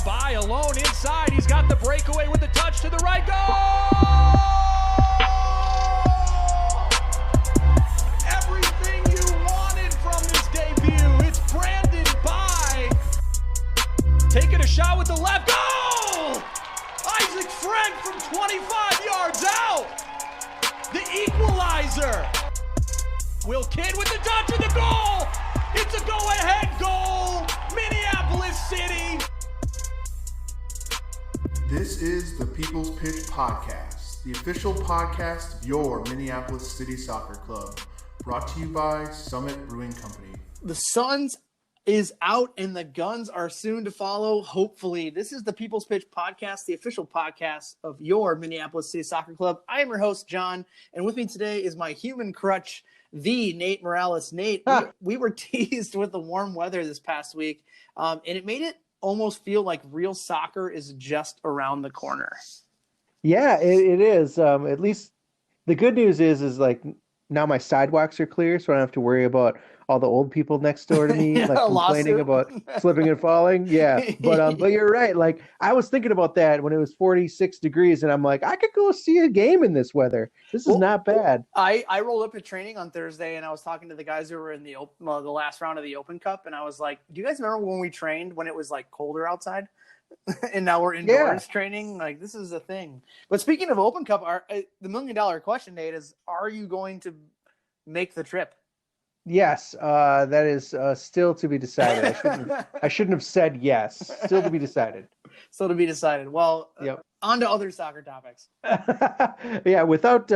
by alone inside. He's got the breakaway with the touch to the right. Goal! Everything you wanted from this debut. It's Brandon by taking a shot with the left. Goal! Isaac Friend from 25 yards out. The equalizer. Will Kidd with the touch of the goal. It's a go-ahead goal. Minneapolis City. This is the People's Pitch Podcast, the official podcast of your Minneapolis City Soccer Club, brought to you by Summit Brewing Company. The Suns is out and the Guns are soon to follow, hopefully. This is the People's Pitch Podcast, the official podcast of your Minneapolis City Soccer Club. I am your host, John, and with me today is my human crutch, the Nate Morales. Nate, we were teased with the warm weather this past week, and it made it almost feel like real soccer is just around the corner. Yeah, it is. At least the good news is like now my sidewalks are clear, so I don't have to worry about all the old people next door to me like complaining about slipping and falling. Yeah, but you're right. Like I was thinking about that when it was 46 degrees, and I'm like, I could go see a game in this weather. This is not bad. I rolled up at training on Thursday, and I was talking to the guys who were in the last round of the Open Cup, and I was like, do you guys remember when we trained when it was like colder outside? And now we're indoors training. Like this is a thing. But speaking of Open Cup, the $1 million question, Nate, is: are you going to make the trip? Yes, that is still to be decided. I shouldn't have said yes. Still to be decided. Still to be decided. Well, yep. On to other soccer topics. Yeah, without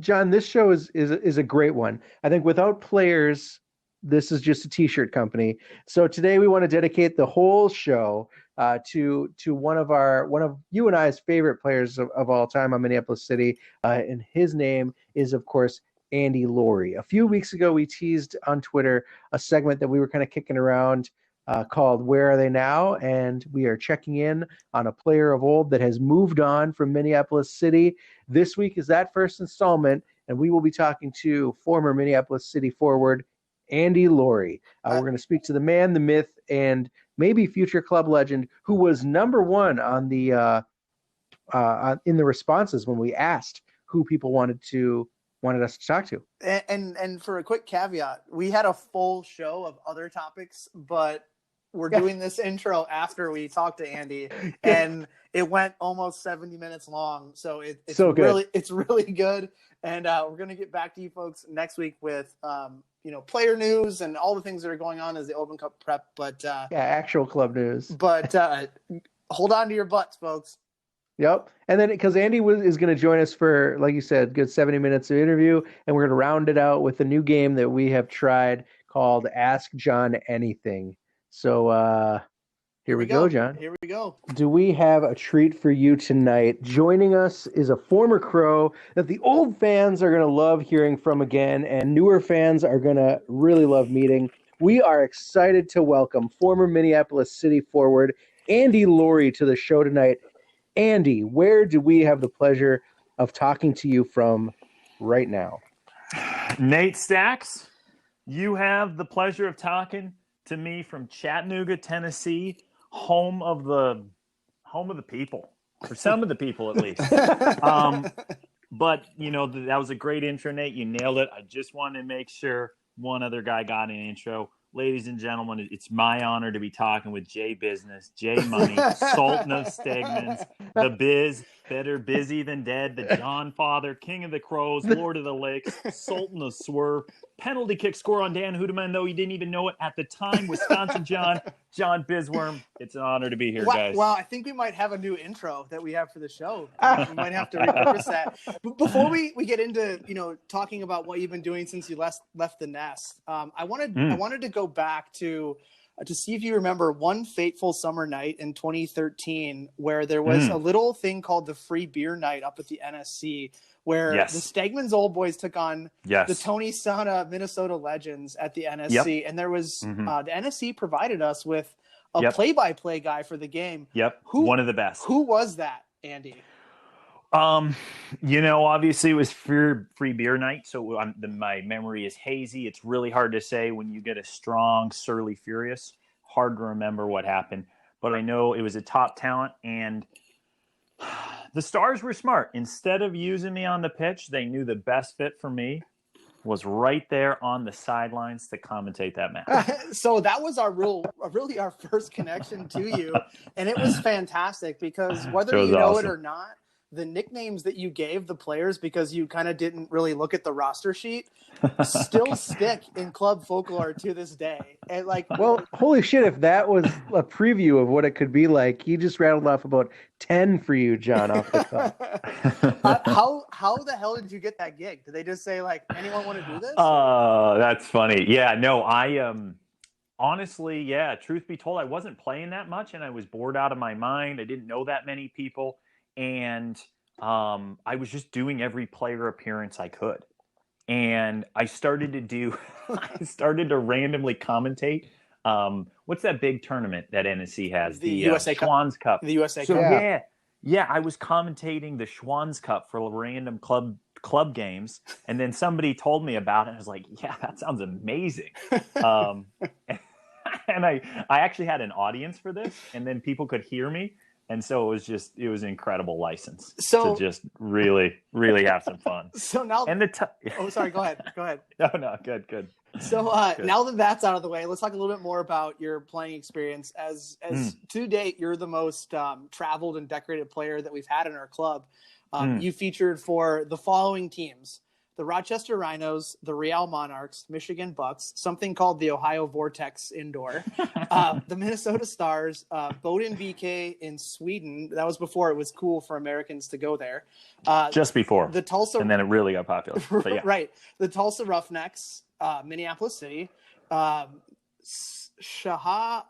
John, this show is a great one. I think without players, this is just a T-shirt company. So today we want to dedicate the whole show to one of you and I's favorite players of all time on Minneapolis City, and his name is, of course, Andy Lorei. A few weeks ago, we teased on Twitter a segment that we were kind of kicking around called Where Are They Now? And we are checking in on a player of old that has moved on from Minneapolis City. This week is that first installment, and we will be talking to former Minneapolis City forward Andy Lorei. We're going to speak to the man, the myth, and maybe future club legend who was number one on the in the responses when we asked who people wanted us to talk to. And for a quick caveat, we had a full show of other topics, but we're doing this intro after we talked to Andy, and it went almost 70 minutes long. So it's so good. It's really good. And we're going to get back to you folks next week with, player news and all the things that are going on as the Open Cup prep. But actual club news. But hold on to your butts, folks. Yep. And then because Andy is going to join us for, like you said, good 70 minutes of interview, and we're going to round it out with a new game that we have tried called Ask John Anything. So here we go, John. Here we go. Do we have a treat for you tonight? Joining us is a former Crow that the old fans are going to love hearing from again, and newer fans are going to really love meeting. We are excited to welcome former Minneapolis City forward Andy Lorei to the show tonight. Andy, where do we have the pleasure of talking to you from right now? Nate Stacks, you have the pleasure of talking to me from Chattanooga, Tennessee, home of the people, for some of the people at least. But that was a great intro, Nate. You nailed it. I just wanted to make sure one other guy got an intro. Ladies and gentlemen, it's my honor to be talking with Jay Business, Jay Money, Sultan of Stegmans, the Biz, better busy than dead, the John Father, King of the Crows, Lord of the Lakes, Sultan of Swerve, penalty kick score on Dan Hudeman, though he didn't even know it at the time, Wisconsin John Bizworm. It's an honor to be here, guys. Wow, I think we might have a new intro that we have for the show. We might have to repurpose that. But before we get into talking about what you've been doing since you left the nest, I wanted to go back to see if you remember one fateful summer night in 2013 where there was a little thing called the free beer night up at the NSC, where the Stegmans Old Boys took on the Tony Sana Minnesota Legends at the NSC. And there was the NSC provided us with a play-by-play guy for the game. One of the best. Who was that, Andy? Obviously it was free beer night, so my memory is hazy. It's really hard to say when you get a strong, surly furious. Hard to remember what happened. but I know it was a top talent, and the Stars were smart. Instead of using me on the pitch, they knew the best fit for me was right there on the sidelines to commentate that match. So that was really our first connection to you, and it was fantastic because whether you know it or not, the nicknames that you gave the players because you kind of didn't really look at the roster sheet still stick in club folklore to this day. And well, holy shit, if that was a preview of what it could be like, he just rattled off about 10 for you, John, off the top. How the hell did you get that gig? Did they just say anyone want to do this? That's funny. Yeah, no, I honestly, yeah, truth be told, I wasn't playing that much and I was bored out of my mind. I didn't know that many people. And I was just doing every player appearance I could. And I started to randomly commentate. What's that big tournament that NSC has? The USA Schwann's Cup. The USA so, Cup. Yeah, I was commentating the Schwann's Cup for random club games. And then somebody told me about it. And I was like, yeah, that sounds amazing. And I actually had an audience for this. And then people could hear me. And so it was an incredible license to just really, really have some fun. So now, sorry, go ahead. No, good. So now that that's out of the way, let's talk a little bit more about your playing experience. As to date, you're the most traveled and decorated player that we've had in our club. You featured for the following teams: the Rochester Rhinos, the Real Monarchs, Michigan Bucks, something called the Ohio Vortex Indoor, the Minnesota Stars, Boden BK in Sweden. That was before it was cool for Americans to go there. Just before. The Tulsa, and then it really got popular. But yeah. Right. The Tulsa Roughnecks, Minneapolis City, Shah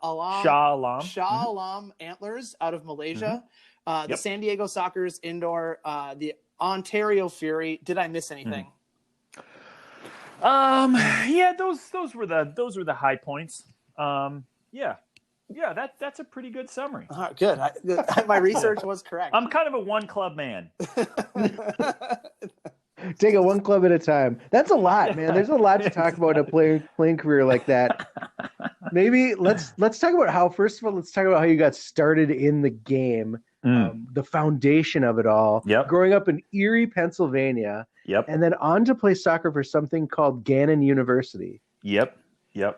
Alam Antlers out of Malaysia, the San Diego Sockers Indoor, the Ontario Fury. Did I miss anything? Yeah, those were the high points. Yeah, that's a pretty good summary. Good. My research was correct. I'm kind of a one club man. Take it one club at a time. That's a lot, man. There's a lot to talk about a playing career like that. Maybe let's talk about let's talk about how you got started in the game. The foundation of it all. Yep. Growing up in Erie, Pennsylvania. Yep. And then on to play soccer for something called Gannon University. Yep,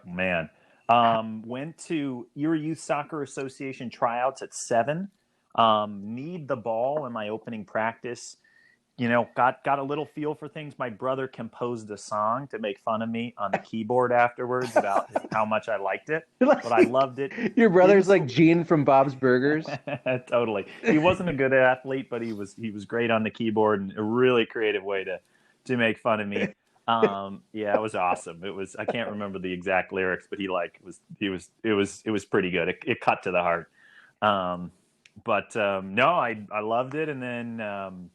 man. Went to Erie Youth Soccer Association tryouts at 7. Need the ball in my opening practice. Got a little feel for things. My brother composed a song to make fun of me on the keyboard afterwards about how much I liked it, but I loved it. Your brother's like Gene from Bob's Burgers. Totally. He wasn't a good athlete, but he was great on the keyboard and a really creative way to make fun of me. Yeah, it was awesome. I can't remember the exact lyrics, but it was pretty good. It cut to the heart. No, I loved it. And then,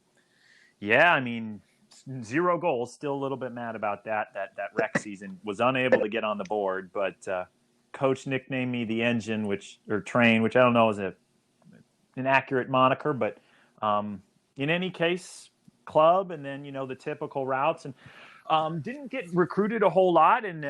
yeah, I mean, 0 goals. Still a little bit mad about that rec season. Was unable to get on the board, but coach nicknamed me the Engine, Train, which I don't know is an accurate moniker, but in any case, club, and then the typical routes, and didn't get recruited a whole lot, and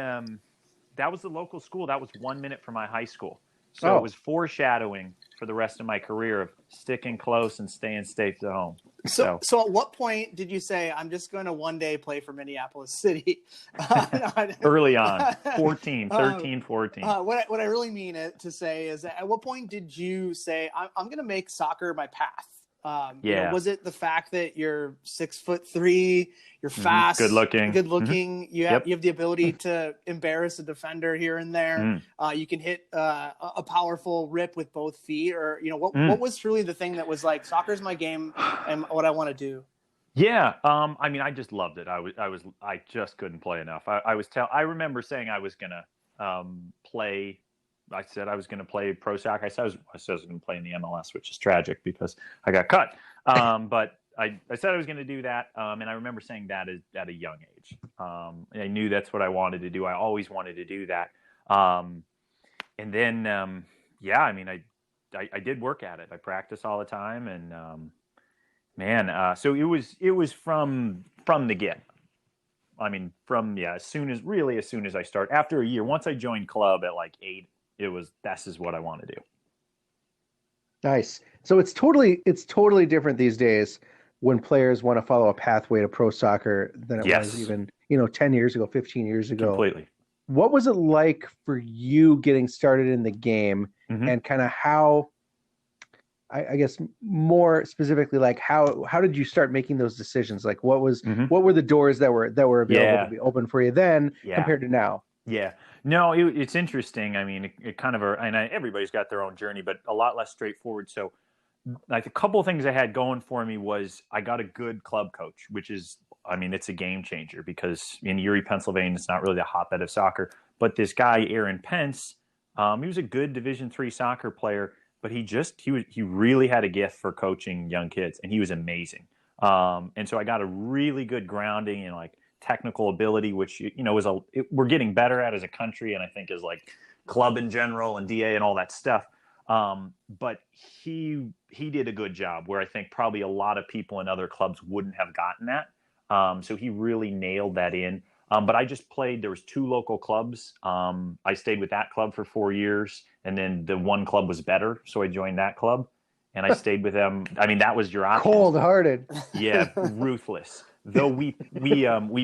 that was the local school. That was 1 minute from my high school, so It was foreshadowing for the rest of my career of sticking close and staying safe at home. So at what point did you say, I'm just going to one day play for Minneapolis City? Early on, 13, 14. What I really mean to say is, at what point did you say, I'm going to make soccer my path? Was it the fact that you're 6'3", you're fast, good looking, Mm-hmm. you have the ability to embarrass a defender here and there. You can hit a powerful rip with both feet, or what was truly the thing that was like, soccer's my game and what I want to do? Yeah, I mean, I just loved it. I just couldn't play enough. I remember saying I was gonna play. I said I was going to play pro soccer. I said I was going to play in the MLS, which is tragic because I got cut. But I said I was going to do that, and I remember saying that at a young age. I knew that's what I wanted to do. I always wanted to do that. And then, I mean, I did work at it. I practiced all the time, and so it was from the get. I mean, as soon as I start, after a year, once I joined club at like 8. This is what I want to do. Nice. So it's totally different these days when players want to follow a pathway to pro soccer than it was Yes, even, 10 years ago, 15 years ago. completely. What was it like for you getting started in the game, Hmm. and kind of how, I guess more specifically, like how did you start making those decisions? Like Hmm. what were the doors that were available to Yeah, be open for you then yeah. compared to now? Yeah, no, it's interesting. I mean, it kind of, everybody's got their own journey, but a lot less straightforward. So, like a couple of things I had going for me was I got a good club coach, which is, I mean, it's a game changer because in Erie, Pennsylvania, it's not really the hotbed of soccer. But this guy, Aaron Pence, he was a good Division III soccer player, but he really had a gift for coaching young kids, and he was amazing. And so I got a really good grounding in like technical ability, which we're getting better at as a country, and I think as like club in general and DA and all that stuff. But he did a good job where I think probably a lot of people in other clubs wouldn't have gotten that. So he really nailed that in. But I just played. There was two local clubs. I stayed with that club for 4 years, and then the one club was better, so I joined that club, and I stayed with them. I mean, that was your option. Cold-hearted. Yeah, ruthless. Though we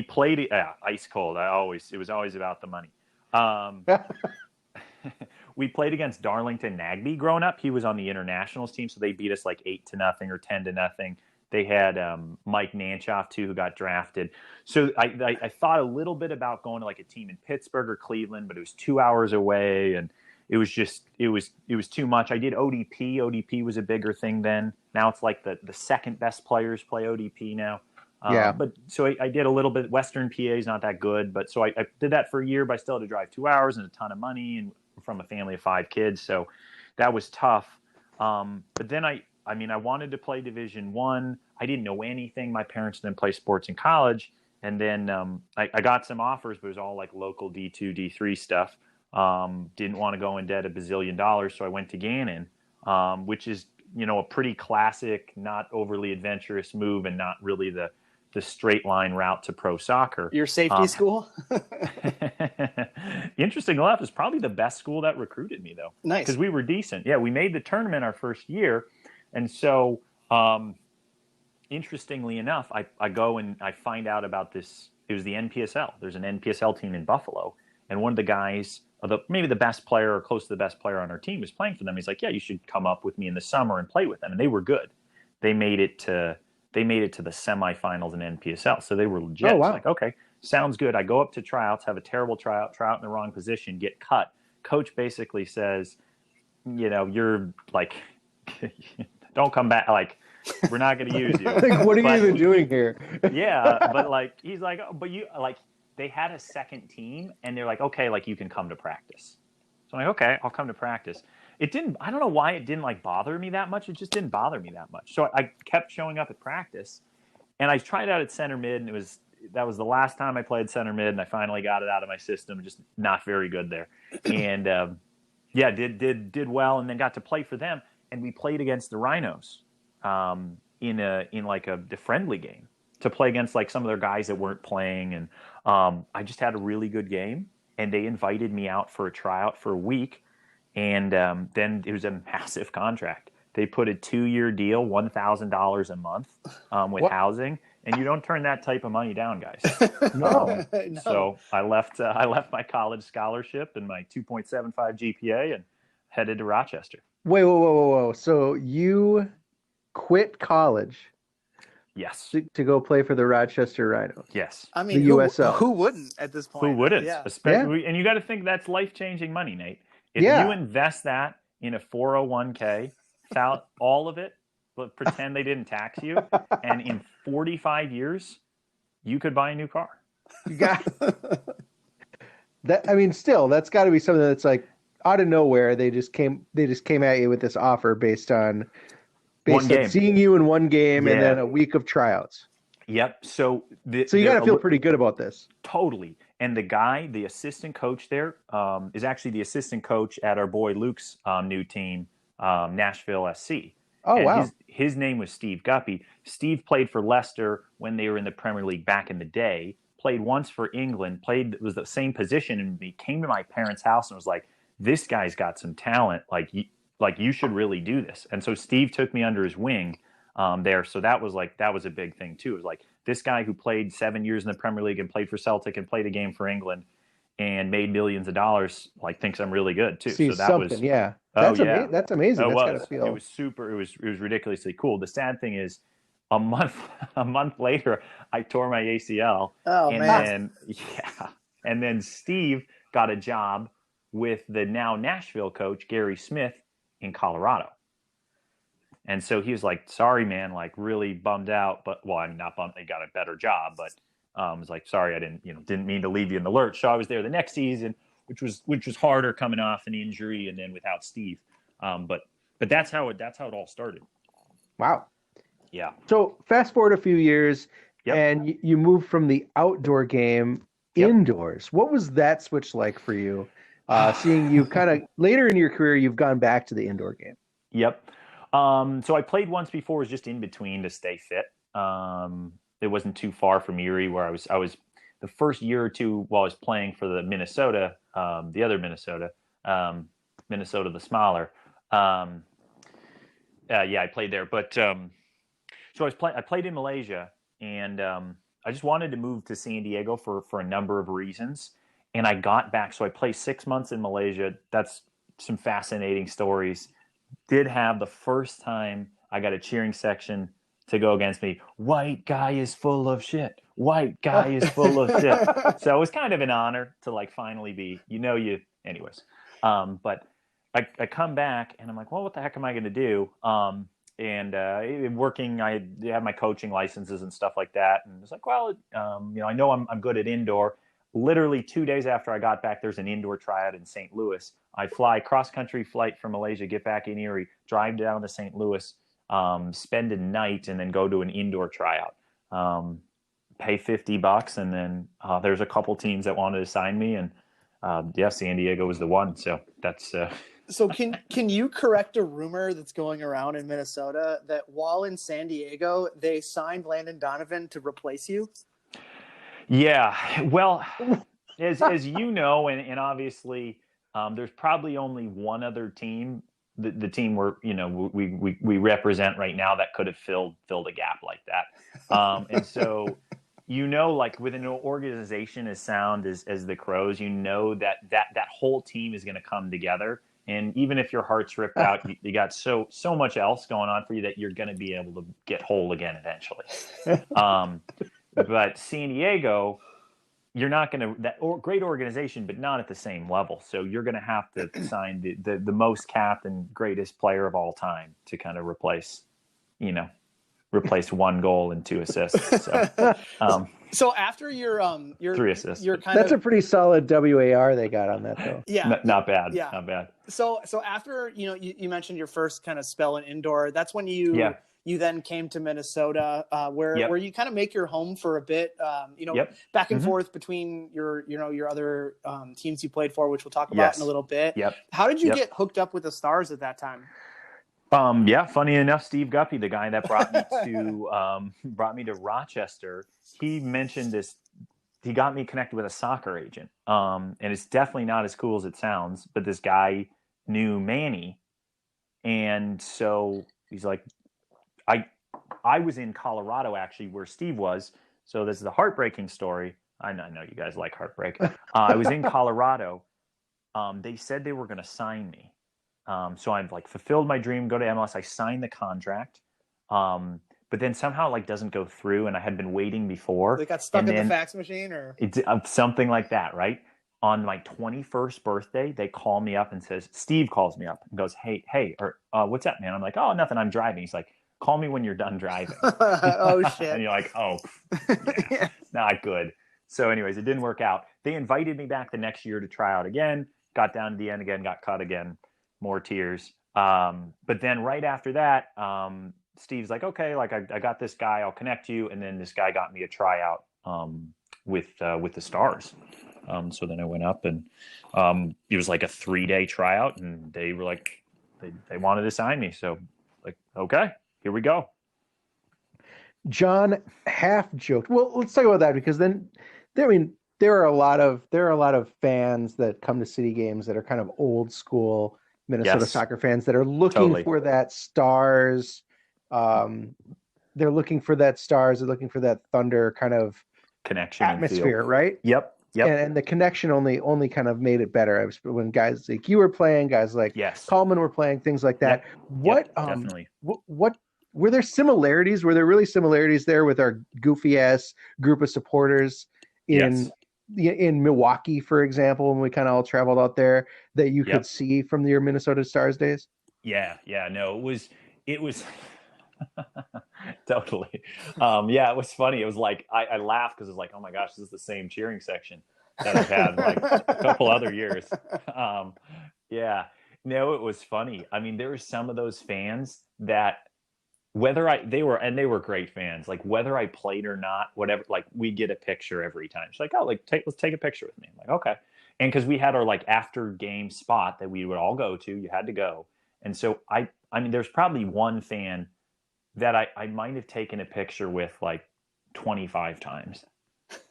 played ice cold. It was always about the money. Um, we played against Darlington Nagby growing up. He was on the internationals team, so they beat us like 8-0 or 10-0. They had Mike Nanchoff too, who got drafted. So I thought a little bit about going to like a team in Pittsburgh or Cleveland, but it was 2 hours away, and it was too much. I did ODP. ODP was a bigger thing then. Now it's like the second best players play ODP now. Yeah. But so I did a little bit. Western PA is not that good, but so I did that for a year. But I still had to drive 2 hours and a ton of money, and from a family of 5 kids, so that was tough. But then I wanted to play Division I. I didn't know anything. My parents didn't play sports in college, and then I got some offers, but it was all like local D2, D3 stuff. Didn't want to go in debt $1 bazillion, so I went to Gannon, which is a pretty classic, not overly adventurous move, and not really the straight line route to pro soccer. Your safety school? Interesting enough, is probably the best school that recruited me, though. Nice. Because we were decent. Yeah, we made the tournament our first year. And so, interestingly enough, I go and I find out about this. It was the NPSL. There's an NPSL team in Buffalo. And one of the guys, maybe the best player or close to the best player on our team, was playing for them. He's like, yeah, you should come up with me in the summer and play with them. And they were good. They made it to the semifinals in NPSL. So they were legit. Oh, wow. It's like, okay, sounds good. I go up to tryouts, have a terrible tryout in the wrong position, get cut. Coach basically says, you're like, don't come back. Like, we're not going to use you. Like, what are you even doing here? Yeah. But like, he's like, oh, but you like, they had a second team and they're like, okay, like you can come to practice. So I'm like, okay, I'll come to practice. I don't know why it didn't like bother me that much. It just didn't bother me that much. So I kept showing up at practice, and I tried out at center mid, and that was the last time I played center mid, and I finally got it out of my system. Just not very good there. And did well, and then got to play for them, and we played against the Rhinos in like a friendly game to play against like some of their guys that weren't playing, and I just had a really good game, and they invited me out for a tryout for a week. And then it was a massive contract. They put a 2-year deal, $1,000 a month with housing, and you don't turn that type of money down, guys. No. No. So I left my college scholarship and my 2.75 GPA and headed to Rochester. Wait, whoa. So you quit college Yes. to go play for the Rochester Rhinos? Yes. I mean, The USL. who wouldn't at this point? Who wouldn't? Yeah. Especially, and you got to think that's life-changing money, Nate. If you invest that in a 401k, all of it, but pretend they didn't tax you, and in 45 years, you could buy a new car. You got that. I mean, still, that's got to be something that's like out of nowhere. They just came at you with this offer based on seeing you in one game and then a week of tryouts. Yep. So you got to feel pretty good about this. Totally. And the assistant coach there is actually the assistant coach at our boy Luke's new team, Nashville SC. Oh, wow. His name was Steve Guppy. Steve played for Leicester when they were in the Premier League back in the day, played once for England, was the same position, and he came to my parents' house and was like, this guy's got some talent. Like, like, you should really do this. And so Steve took me under his wing there. So that was a big thing too. It was like, this guy who played 7 years in the Premier League and played for Celtic and played a game for England and made millions of dollars, like, thinks I'm really good too. See, so that something, was, yeah. that's That's amazing. It That's gotta feel. It was super. It was ridiculously cool. The sad thing is, a month later, I tore my ACL. Oh, and man. And then Steve got a job with the now Nashville coach, Gary Smith, in Colorado. And so he was like, sorry, man, like, really bummed out. But, well, I'm not bummed. He got a better job. But I was like, sorry, I didn't mean to leave you in the lurch. So I was there the next season, which was harder coming off an injury and then without Steve. But that's how it all started. Wow. Yeah. So fast forward a few years, Yep. and you moved from the outdoor game indoors. What was that switch like for you? Seeing you kind of later in your career, you've gone back to the indoor game. Yep. So I played once before, was just in between to stay fit. It wasn't too far from Erie, where I was the first year or two while I was playing for the Minnesota, the other Minnesota, Minnesota the smaller. I played there, but so I played in Malaysia, and I just wanted to move to San Diego for a number of reasons. And I got back, so I played 6 months in Malaysia. That's some fascinating stories. Did have the first time I got a cheering section to go against me. White guy is full of shit. White guy is full of shit. So it was kind of an honor to, like, finally be, anyways. But I come back and I'm like, well, what the heck am I going to do? Working, I have my coaching licenses and stuff like that. And it's like, well, I know I'm good at indoor. Literally 2 days after I got back, there's an indoor tryout in St. Louis. I fly cross-country flight from Malaysia, get back in Erie, drive down to St. Louis, spend a night, and then go to an indoor tryout. Pay $50, and then there's a couple teams that wanted to sign me, and San Diego was the one. So that's. So can you correct a rumor that's going around in Minnesota that while in San Diego they signed Landon Donovan to replace you? Yeah, well, as you know, and obviously, there's probably only one other team, the team where we represent right now, that could have filled a gap like that. And so, like, with an organization as sound as the Crows, that whole team is going to come together. And even if your heart's ripped out, you got so much else going on for you that you're going to be able to get whole again eventually. But San Diego, you're not going to great organization, but not at the same level. So you're going to have to sign the most capped and greatest player of all time to kind of replace 1 goal and 2 assists. So after your 3 assists, That's a pretty solid WAR they got on that, though. Yeah, not bad. Yeah, not bad. So after you mentioned your first kind of spell in indoor, that's when you then came to Minnesota, where you kind of make your home for a bit. Back and forth between your other teams you played for, which we'll talk about in a little bit. Yep. How did you get hooked up with the Stars at that time? Funny enough, Steve Guppy, the guy that brought me to Rochester, he mentioned this. He got me connected with a soccer agent. And it's definitely not as cool as it sounds, but this guy knew Manny. And so he's like, I was in Colorado, actually, where Steve was. So this is a heartbreaking story. I know you guys like heartbreak. I was in Colorado. They said they were going to sign me. So I've, like, fulfilled my dream, go to MLS. I signed the contract. But then somehow, like, doesn't go through, and I had been waiting before. They got stuck in the fax machine, or it's something like that, right? On my 21st birthday, they call me up and Steve calls me up and goes, hey, or what's up, man? I'm like, oh, nothing, I'm driving. He's like, call me when you're done driving. Oh, shit. And you're like, oh, yeah, not good. So anyways, it didn't work out. They invited me back the next year to try out again, got down to the end again, got cut again, more tears. But then right after that, Steve's like, okay, like, I got this guy, I'll connect you. And then this guy got me a tryout with the Stars. So then I went up, and it was like a 3-day tryout, and they were like, they wanted to sign me. So, like, okay, here we go. John half joked. Well, let's talk about that, because then, there are a lot of fans that come to City games that are kind of old school Minnesota Yes. soccer fans that are looking Totally. for that stars. They're looking for that stars. They're looking for that thunder kind of Connection atmosphere, and feel. right? Yep. And the connection only kind of made it better. When guys like you were playing, guys like Yes. Coleman were playing, things like that. Yep, definitely. What were there similarities? Were there really similarities there with our goofy ass group of supporters in Milwaukee, for example, when we kind of all traveled out there that you could see from your Minnesota Stars days? Yeah. No, it was totally. It was funny. It was like, I laughed because it's like, oh my gosh, this is the same cheering section that I've had like a couple other years. No, it was funny. I mean, there were some of those fans that they were great fans. Like whether I played or not, whatever, like we get a picture every time. She's like, oh, like let's take a picture with me. I'm like, okay. And cause we had our like after game spot that we would all go to, you had to go. And so I mean, there's probably one fan that I might have taken a picture with like 25 times.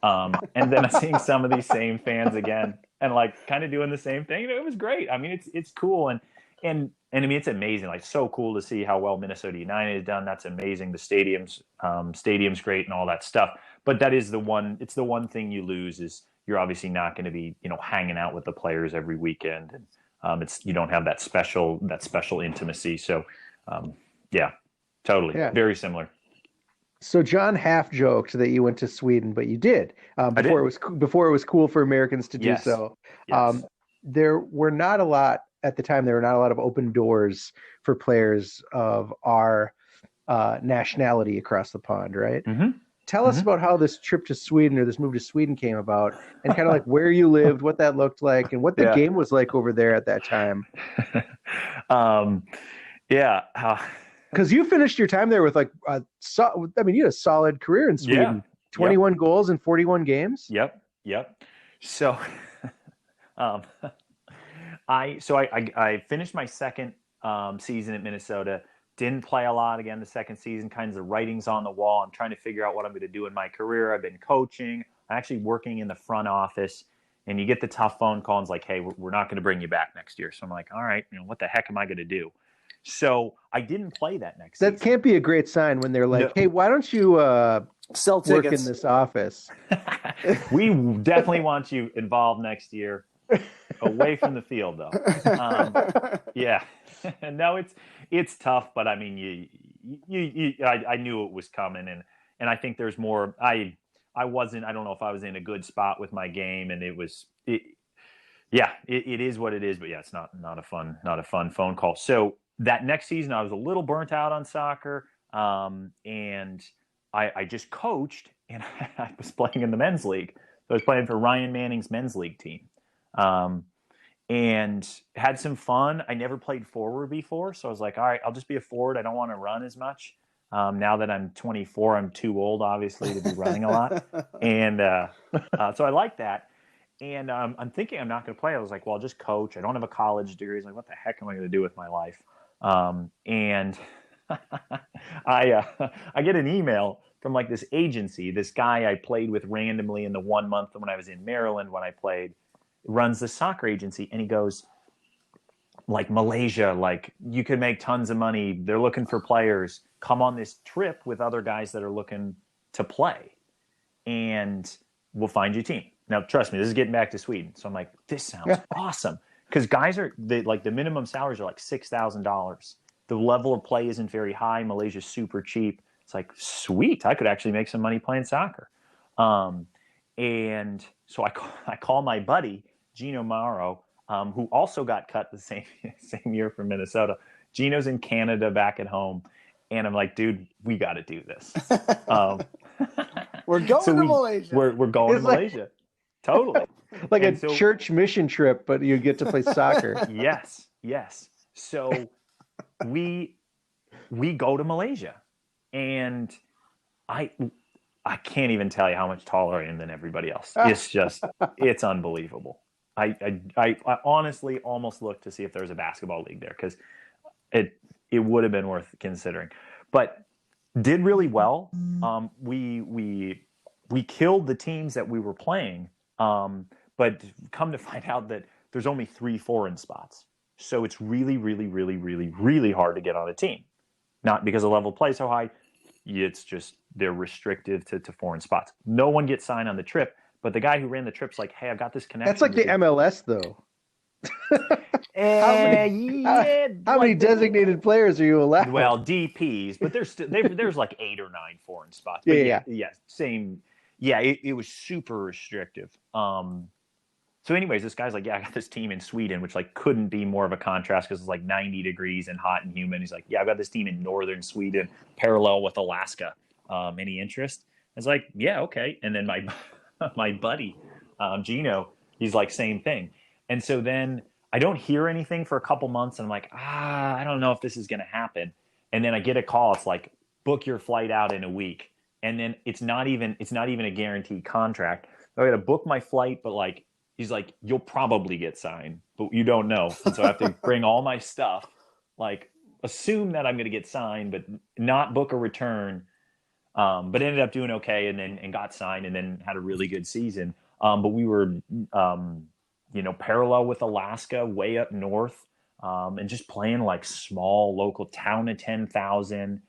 And then I'm seeing some of these same fans again and like kind of doing the same thing. It was great. I mean, it's cool. And I mean, it's amazing. Like so cool to see how well Minnesota United has done. That's amazing. The stadium's great and all that stuff. But it's the one thing you lose is you're obviously not going to be, hanging out with the players every weekend. And you don't have that special intimacy. So totally. Yeah. Very similar. So John half joked that you went to Sweden, but you did before it was cool for Americans to do so. Yes. There were not a lot at the time. There were not a lot of open doors for players of our nationality across the pond, right? Mm-hmm. Tell us about how this trip to Sweden or this move to Sweden came about, and kind of like where you lived, what that looked like, and what the game was like over there at that time. Because you finished your time there with like, you had a solid career in Sweden. 21 goals in 41 games. Yep. So, I finished my second season at Minnesota. Didn't play a lot again the second season. Kind of the writing's on the wall. I'm trying to figure out what I'm going to do in my career. I've been coaching. I'm actually working in the front office. And you get the tough phone call and it's like, hey, we're not going to bring you back next year. So I'm like, all right, what the heck am I going to do? So I didn't play that next season. That can't be a great sign when they're like, hey, why don't you sell work tickets in this office? We definitely want you involved next year. Away from the field, though. No, it's tough, but I mean, I knew it was coming, and I think there's more. I don't know if I was in a good spot with my game, and it is what it is. But it's not a fun phone call. So that next season, I was a little burnt out on soccer, and I just coached, and I was playing in the men's league. So I was playing for Ryan Manning's men's league team. And had some fun. I never played forward before. So I was like, all right, I'll just be a forward. I don't want to run as much. Now that I'm 24, I'm too old, obviously, to be running a lot. And so I like that. And I'm thinking I'm not going to play. I was like, well, I'll just coach. I don't have a college degree. I was like, what the heck am I going to do with my life? And I get an email from like this agency, this guy I played with randomly in the 1 month when I was in Maryland when I played. Runs the soccer agency, and he goes, like, Malaysia, like, you could make tons of money. They're looking for players. Come on this trip with other guys that are looking to play, and we'll find you a team. Now, trust me, this is getting back to Sweden. So I'm like, this sounds awesome. Because guys the minimum salaries are like $6,000. The level of play isn't very high. Malaysia's super cheap. It's like, sweet, I could actually make some money playing soccer. And so I call my buddy, Gino Mauro, who also got cut the same year from Minnesota. Gino's in Canada back at home. And I'm like, dude, we got to do this. We're going to Malaysia. We're going to Malaysia. Totally. Like church mission trip, but you get to play soccer. Yes. So we go to Malaysia. And I can't even tell you how much taller I am than everybody else. It's unbelievable. I honestly almost looked to see if there was a basketball league there because it would have been worth considering. But did really well. We killed the teams that we were playing. But come to find out that there's only 3 foreign spots. So it's really, really, really, really, really hard to get on a team. Not because the level of play is so high. It's just they're restrictive to foreign spots. No one gets signed on the trip, but the guy who ran the trip's like, hey, I've got this connection. That's like the MLS, though. How many designated players are you allowed? Well, DPs, but there's like 8 or 9 foreign spots. But yeah, same. Yeah, it was super restrictive. So anyways, this guy's like, yeah, I got this team in Sweden, which like couldn't be more of a contrast because it's like 90 degrees and hot and humid. He's like, yeah, I've got this team in northern Sweden, parallel with Alaska. Any interest? I was like, yeah, okay. And then my buddy, Gino, he's like, same thing. And so then I don't hear anything for a couple months, and I'm like, I don't know if this is going to happen. And then I get a call. It's like, book your flight out in a week. And then it's not even a guaranteed contract. I got to book my flight, but like, he's like, you'll probably get signed, but you don't know. And so I have to bring all my stuff, like assume that I'm going to get signed, but not book a return. But ended up doing okay and got signed and then had a really good season. But we were, parallel with Alaska, way up north, and just playing like small local town of 10,000.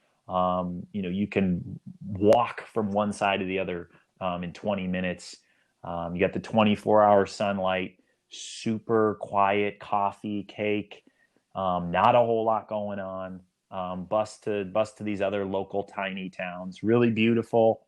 You can walk from one side to the other in 20 minutes. You got the 24-hour sunlight, super quiet, coffee, cake, not a whole lot going on. Bus to these other local tiny towns, really beautiful.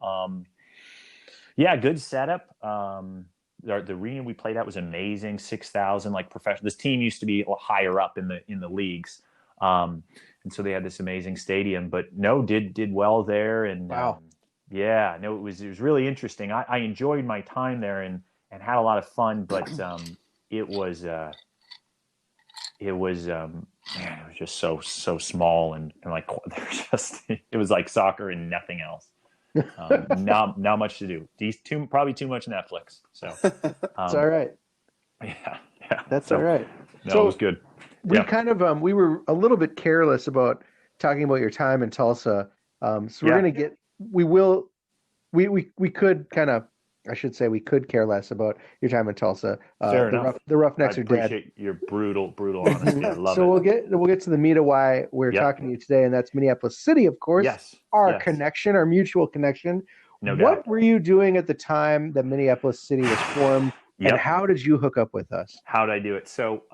Good setup. The arena we played at was amazing, 6,000 like professional. This team used to be a little higher up in the leagues, and so they had this amazing stadium. But no, did well there, and wow. It was really interesting. I enjoyed my time there and had a lot of fun, but it was just so small and like it was like soccer and nothing else. Not much to do. Probably too much Netflix. So it's all right. Yeah, that's all right. No, so it was good. We kind of we were a little bit careless about talking about your time in Tulsa. So we're gonna get. We could kind of. I should say we could care less about your time in Tulsa. Fair enough. The Roughnecks are dead. I appreciate your brutal honesty. I love it. So we'll get to the meat of why we're talking to you today, and that's Minneapolis City, of course. Yes. Our connection, our mutual connection. No doubt. What were you doing at the time that Minneapolis City was formed, and how did you hook up with us? How did I do it? So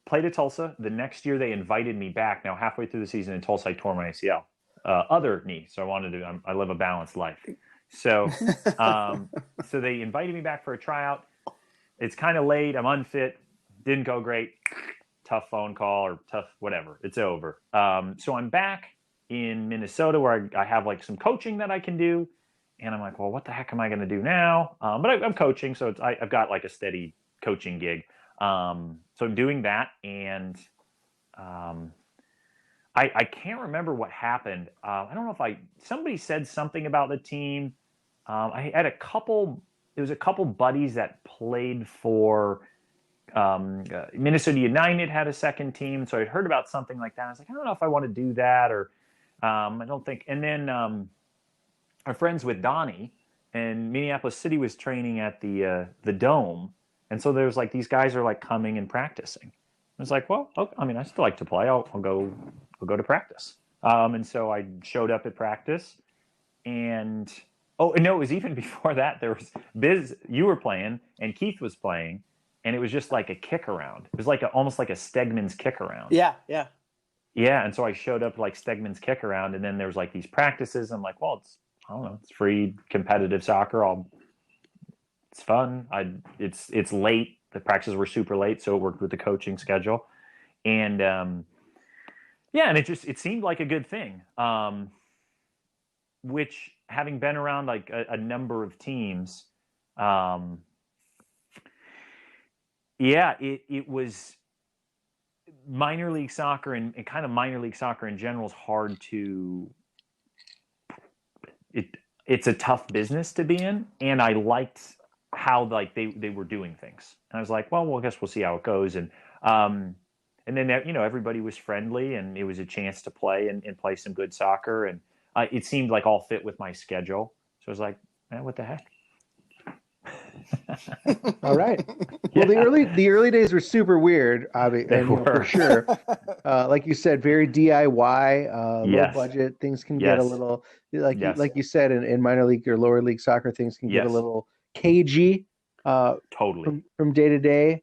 played at Tulsa. The next year they invited me back. Now halfway through the season in Tulsa, I tore my ACL. Other knee. So I live a balanced life. So so they invited me back for a tryout. It's kind of late. I'm unfit. Didn't go great. Tough phone call or tough whatever. It's over. So I'm back in Minnesota where I have like some coaching that I can do. And I'm like, well, what the heck am I going to do now? But I'm coaching. So I've got like a steady coaching gig. So I'm doing that. And I can't remember what happened. I don't know if somebody said something about the team. I had a couple buddies that played for Minnesota United had a second team. So I'd heard about something like that. I was like, I don't know if I want to do that or I don't think. And then our friends with Donnie and Minneapolis City was training at the Dome. And so there's like, these guys are like coming and practicing. I was like, well, okay, I mean, I still like to play. I'll go to practice. And so I showed up at practice and, it was even before that. There was Biz, you were playing and Keith was playing and it was just like a kick around. It was like almost like a Stegman's kick around. Yeah. Yeah. And so I showed up like Stegman's kick around and then there was like these practices. I'm like, well, it's free competitive soccer. It's fun. It's late. The practices were super late. So it worked with the coaching schedule. And, and it seemed like a good thing. Which having been around like a number of teams, it was minor league soccer and kind of minor league soccer in general is hard to, it's a tough business to be in. And I liked how like they were doing things. And I was like, well, I guess we'll see how it goes. And then, everybody was friendly and it was a chance to play and play some good soccer. And it seemed like all fit with my schedule. So I was like, what the heck? All right. Well, the early days were super weird, for sure. Like you said, very DIY, low budget. Things can get a little like you said in minor league or lower league soccer. Things can get a little cagey. Totally. From day to day.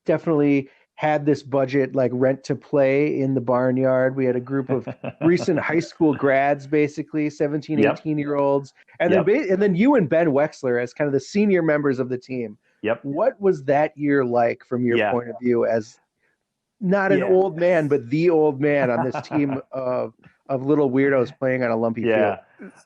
Definitely had this budget like rent to play in the barnyard. We had a group of recent high school grads, basically 17, 18-year-olds. And then you and Ben Wexler as kind of the senior members of the team. Yep. What was that year like from your point of view as not an old man, but the old man on this team of little weirdos playing on a lumpy field?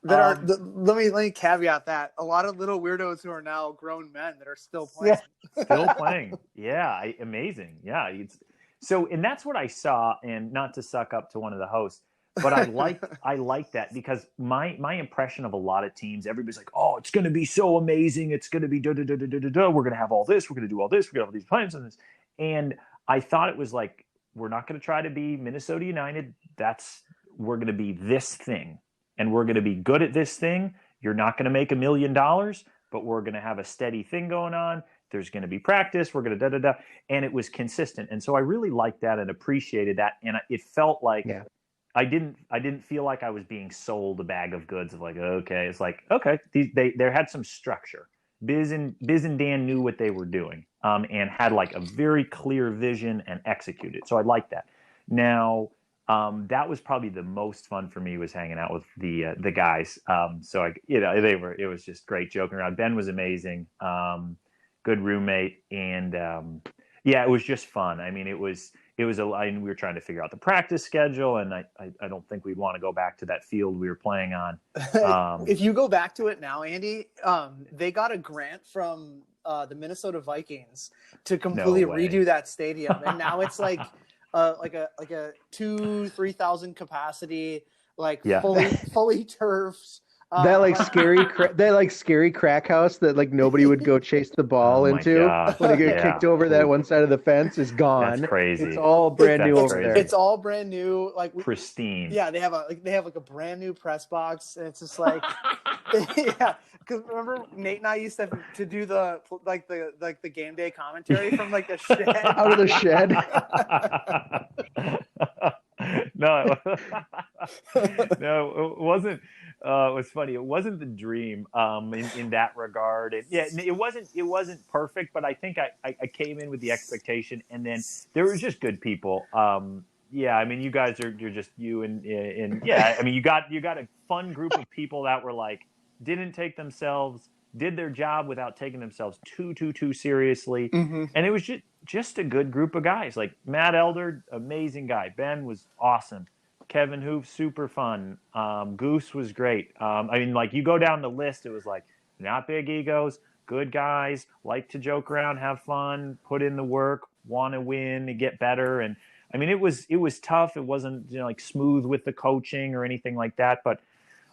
Let me caveat that a lot of little weirdos who are now grown men that are still playing. Still playing. Yeah. Amazing. Yeah. And that's what I saw, and not to suck up to one of the hosts, but I like that because my impression of a lot of teams, everybody's like, oh, it's going to be so amazing. It's going to be We're going to have all this. We're going to do all this. We're going to have these plans and this. And I thought it was like, we're not going to try to be Minnesota United. We're going to be this thing, and we're going to be good at this thing. You're not going to make $1 million, but we're going to have a steady thing going on. There's going to be practice. We're going to and it was consistent. And so I really liked that and appreciated that. And it felt like I didn't feel like I was being sold a bag of goods of like, okay, it's like, okay, they had some structure. Biz and Dan knew what they were doing, and had like a very clear vision and executed. So I liked that. Now, that was probably the most fun for me, was hanging out with the guys. It was just great joking around. Ben was amazing. Good roommate. And, it was just fun. I mean, we were trying to figure out the practice schedule, and I don't think we'd want to go back to that field we were playing on. If you go back to it now, Andy, they got a grant from the Minnesota Vikings to completely redo that stadium, and now it's like a 2,000-3,000 capacity, fully turfed. That scary crack house that like nobody would go chase the ball into when they get kicked over that one side of the fence is gone. That's crazy. It's all brand new over there. It's all brand new, like pristine. Yeah, they have a brand new press box, and it's just like Because remember, Nate and I used to do the game day commentary from like the shed. Out of the shed. No, it wasn't. It was funny. It wasn't the dream in that regard. It wasn't perfect, but I think I came in with the expectation, and then there was just good people. Yeah, I mean, you guys you're just you and yeah, I mean, you got a fun group of people that were like did their job without taking themselves too seriously, and it was just a good group of guys. Like Matt Elder, amazing guy. Ben was awesome. Kevin Hoof, super fun. Goose was great. I mean, like you go down the list, it was like not big egos, good guys, like to joke around, have fun, put in the work, want to win and get better. And I mean, it was tough. It wasn't like smooth with the coaching or anything like that, but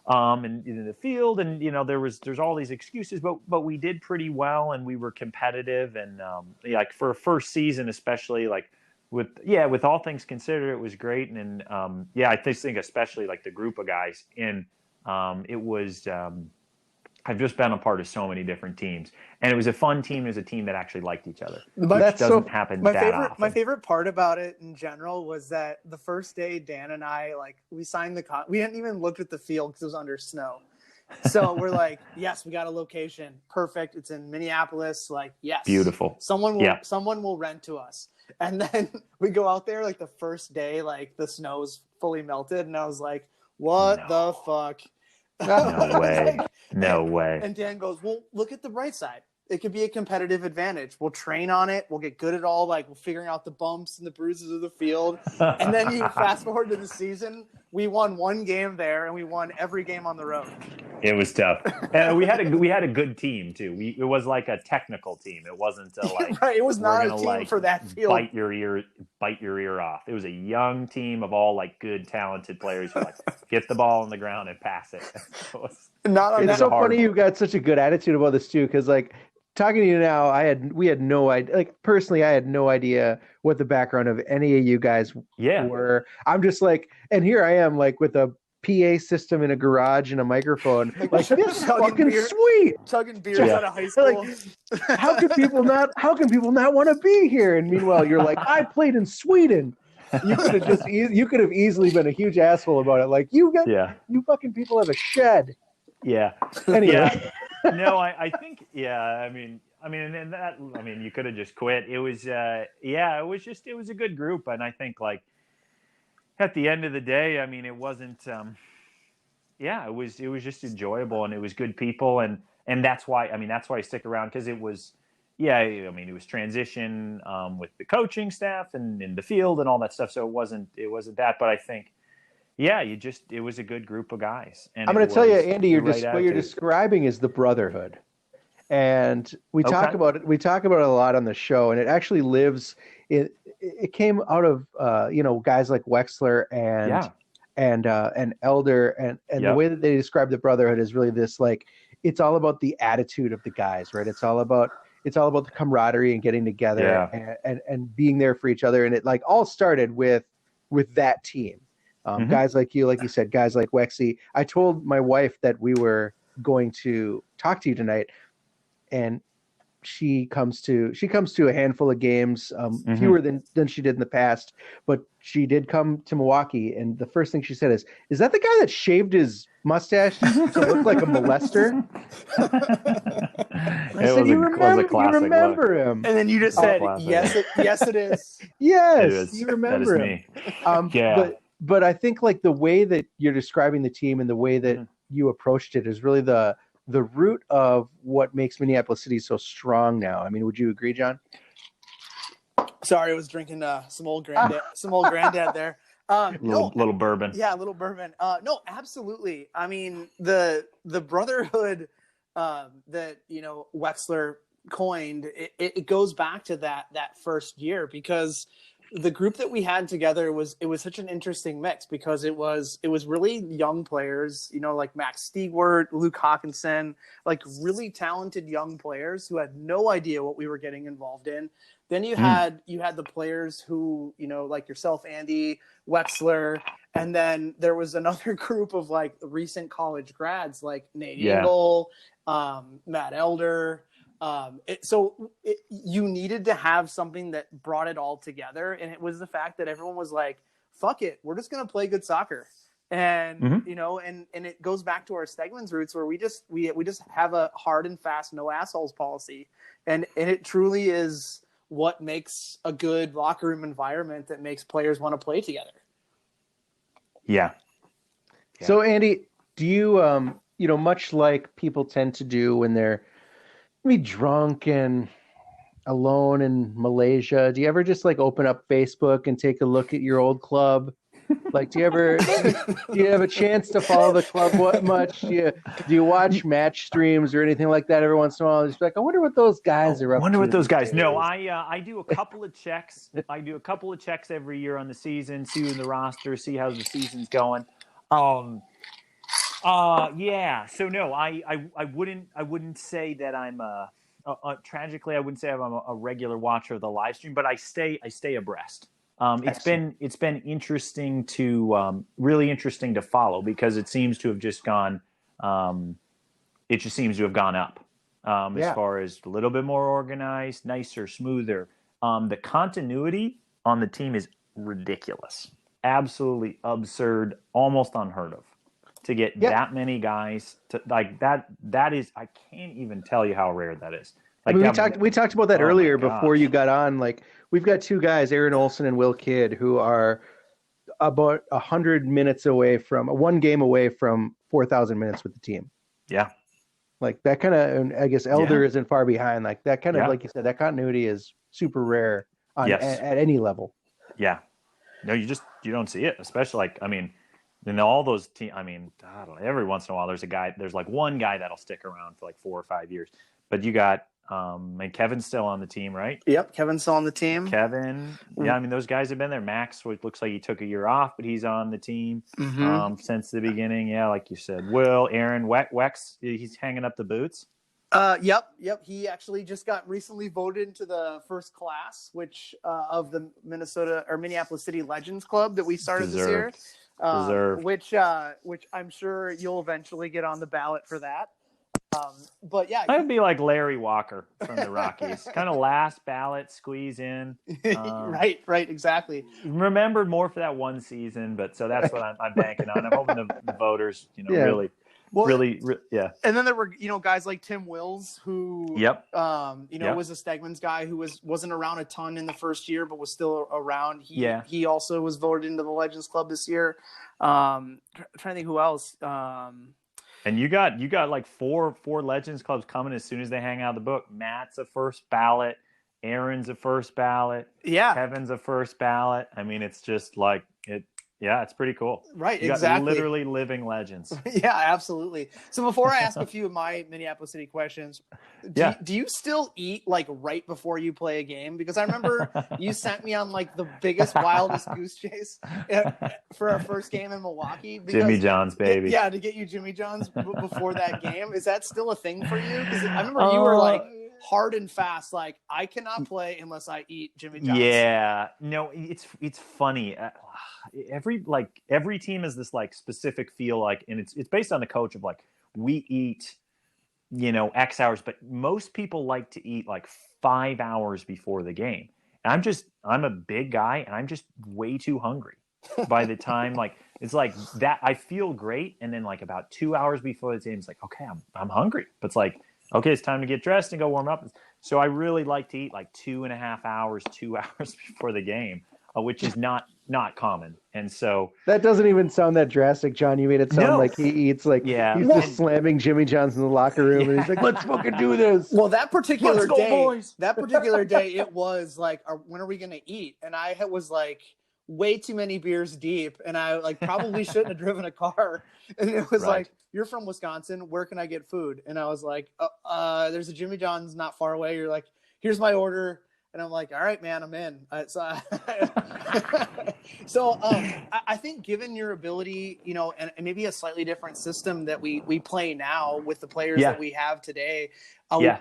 and in the field, and there's all these excuses, but we did pretty well, and we were competitive, and like for a first season, especially like with all things considered, it was great. And I think especially like the group of guys, and it was I've just been a part of so many different teams, and it was a fun team. It was a team that actually liked each other. That doesn't happen that often. My favorite part about it in general was that the first day, Dan and I, we signed we hadn't even looked at the field because it was under snow. So we're like, yes, we got a location. Perfect. It's in Minneapolis. Like, yes. Beautiful. Someone will rent to us. And then we go out there like the first day, like the snow's fully melted. And I was like, what the fuck? No way. No way. And Dan goes, well, look at the bright side. It could be a competitive advantage. We'll train on it. We'll get good at all, we're figuring out the bumps and the bruises of the field. And then you fast forward to the season, we won one game there, and we won every game on the road. It was tough. And we had a good team too. It was like a technical team. It wasn't right. It was not a team for that field. Bite your ear off. It was a young team of all good, talented players who get the ball on the ground and pass it. It's so funny you got such a good attitude about this too, because talking to you now, we had no idea. Personally, I had no idea what the background of any of you guys were. I'm just and here I am with a PA system in a garage and a microphone. Like this is chugging fucking beer. sweet. Chugging beers out of high school. How can people not want to be here? And meanwhile, you're like, I played in Sweden. You could have easily been a huge asshole about it. Like you fucking people have a shed. Yeah. Anyway. Yeah. No, I think, I mean, you could have just quit. It was, it was a good group. And I think like at the end of the day, I mean, it wasn't, it was just enjoyable and it was good people. And that's why I stick around. Cause it was, it was transition, with the coaching staff and in the field and all that stuff. So it wasn't that, but I think, it was a good group of guys. And I'm going to tell you, Andy, what you're describing is the brotherhood. And we talk about it. We talk about it a lot on the show, and it actually lives. It came out of guys like Wexler and Elder, and the way that they describe the brotherhood is really this, like, it's all about the attitude of the guys, right? It's all about the camaraderie and getting together and being there for each other. And it like all started with that team. Guys like you, like you said, guys like Wexy. I told my wife that we were going to talk to you tonight, and she comes to a handful of games, fewer than she did in the past, but she did come to Milwaukee. And the first thing she said is that the guy that shaved his mustache to look like a molester? I said, you remember him. And then you just said, yes, it is. Yes, you remember him. Me. But I think like the way that you're describing the team and the way that you approached it is really the root of what makes Minneapolis City so strong now. I mean, would you agree, John? Sorry, I was drinking some old granddad there. Little bourbon. Yeah, a little bourbon. No, absolutely. I mean, the brotherhood that Wexler coined, it goes back to that first year, because the group that we had together was such an interesting mix, because it was really young players, like Max Stegwart, Luke Hawkinson, like really talented young players who had no idea what we were getting involved in. Then you had the players who, like yourself, Andy, Wexler, and then there was another group of like recent college grads like Nate Engel, Matt Elder. You needed to have something that brought it all together, and it was the fact that everyone was like, "Fuck it, we're just gonna play good soccer," and and it goes back to our Stegman's roots, where we just have a hard and fast no assholes policy, and it truly is what makes a good locker room environment that makes players want to play together. Yeah. So Andy, do you much like people tend to do when they're drunk and alone in Malaysia, do you ever just like open up Facebook and take a look at your old club? Like, do you have a chance to follow the club? What much? Do you watch match streams or anything like that every once in a while? Just like, I wonder what those guys are up to. Wonder what those guys. No, I do a couple of checks. I do a couple of checks every year on the season, see who's in the roster, see how the season's going. So no, I wouldn't say that I'm tragically, I wouldn't say I'm a regular watcher of the live stream, but I stay abreast. It's been interesting to really interesting to follow, because it seems to have just gone it just seems to have gone up as far as a little bit more organized, nicer, smoother. The continuity on the team is ridiculous, absolutely absurd, almost unheard of. To get that many guys to like that is, I can't even tell you how rare that is. Like, I mean, we talked about that earlier before you got on. Like, we've got two guys, Aaron Olson and Will Kidd, who are about 100 minutes away from one game away from 4,000 minutes with the team. Yeah. Like that kind of, I guess Elder isn't far behind. Like that kind of, like you said, that continuity is super rare at any level. Yeah. No, you don't see it, especially like, I mean, in all those teams, I mean, I don't know, every once in a while there's like one guy that'll stick around for like 4 or 5 years. But you got and Kevin's still on the team, right? Yep, Kevin's still on the team. Kevin, I mean, those guys have been there. Max, it looks like he took a year off, but he's on the team since the beginning. Yeah, like you said. Will, Aaron, Wex, he's hanging up the boots. Yep. He actually just got recently voted into the first class, which of the Minneapolis City Legends Club that we started this year. Deserved. which I'm sure you'll eventually get on the ballot for that. But yeah, I'd be like Larry Walker from the Rockies, kind of last ballot, squeeze in. right, exactly. Remembered more for that one season, but so that's what I'm banking on. I'm hoping the voters, really. Yeah. And then there were, guys like Tim Wills, who, was a Stegman's guy who wasn't around a ton in the first year, but was still around. He also was voted into the Legends Club this year. Trying to think who else. And you got like four Legends Clubs coming as soon as they hang out of the book. Matt's a first ballot. Aaron's a first ballot. Yeah. Kevin's a first ballot. I mean, it's just like it. Yeah, it's pretty cool. Right, you exactly. Got literally living legends. Yeah, absolutely. So before I ask a few of my Minneapolis City questions, do you still eat like right before you play a game? Because I remember you sent me on like the biggest, wildest goose chase for our first game in Milwaukee. Because, Jimmy John's, baby. Yeah, to get you Jimmy John's before that game. Is that still a thing for you? Because I remember you were like hard and fast, like I cannot play unless I eat Jimmy John's. Yeah, no, it's funny. Every team has this like specific feel, like, and it's based on the coach of like, we eat, X hours, but most people like to eat like 5 hours before the game. And I'm a big guy and I'm just way too hungry by the time, like, it's like that. I feel great. And then like about 2 hours before the game, it's like, okay, I'm hungry, but it's like, okay, it's time to get dressed and go warm up. So I really like to eat like 2.5 hours, 2 hours before the game, which is not common. And so that doesn't even sound that drastic, John. You made it sound like he eats like he's just slamming Jimmy John's in the locker room and he's like, let's fucking do this. Well, that particular day, it was like, when are we going to eat? And I was like way too many beers deep, and I like probably shouldn't have driven a car. And it was like, you're from Wisconsin, where can I get food? And I was like, there's a Jimmy John's not far away. You're like, here's my order. And I'm like, all right, man, I'm in. So I think given your ability, and maybe a slightly different system that we play now with the players that we have today,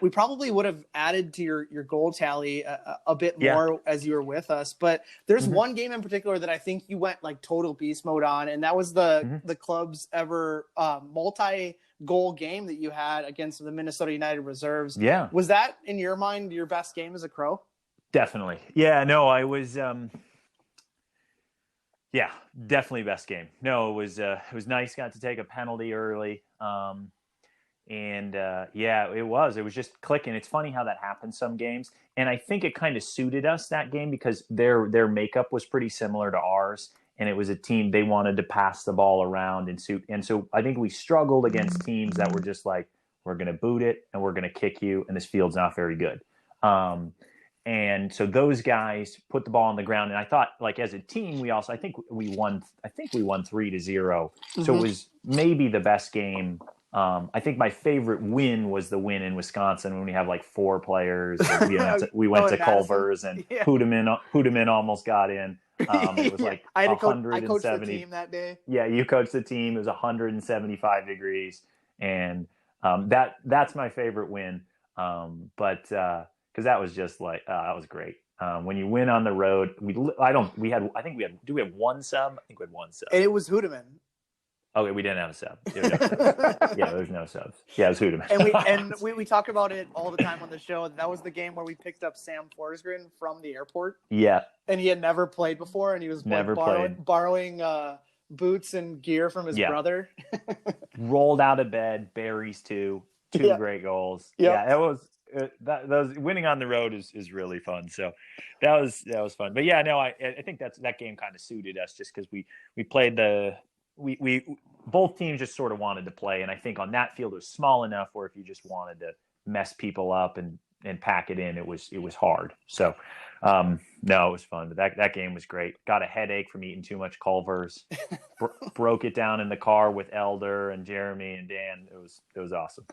we probably would have added to your goal tally a bit more as you were with us. But there's one game in particular that I think you went like total beast mode on, and that was the club's ever multi-goal game that you had against the Minnesota United Reserves. Yeah. Was that, in your mind, your best game as a Crow? Definitely. Yeah, no, I was definitely best game. No, it was nice. Got to take a penalty early. It was just clicking. It's funny how that happens some games. And I think it kind of suited us that game because their makeup was pretty similar to ours. And it was a team, they wanted to pass the ball around and so I think we struggled against teams that were just like, we're going to boot it and we're going to kick you and this field's not very good. And so those guys put the ball on the ground. And I thought, like, as a team, I think we won 3-0. So it was maybe the best game. I think my favorite win was the win in Wisconsin when we have like 4 players. We went to Culver's and Hooteman almost got in. It was like I 170. I coached the team that day. Yeah, you coached the team. It was 175 degrees. And that's my favorite win. Because that was just like that was great. When you win on the road, do we have one sub? I think we had one sub. And it was Hooteman. Okay, we didn't have a sub. There's no subs. Yeah, it was Hooteman. And we talk about it all the time on the show. That was the game where we picked up Sam Forsgren from the airport. Yeah. And he had never played before, and he was borrowing boots and gear from his brother. Rolled out of bed, berries two great goals. Yep. Yeah, it was. Those winning on the road is really fun. So that was fun. But yeah, no, I think that game kind of suited us just because we played we both teams just sort of wanted to play, and I think on that field it was small enough where if you just wanted to mess people up and pack it in, it was hard. So no, it was fun. But that game was great. Got a headache from eating too much Culver's. Broke it down in the car with Elder and Jeremy and Dan. It was awesome.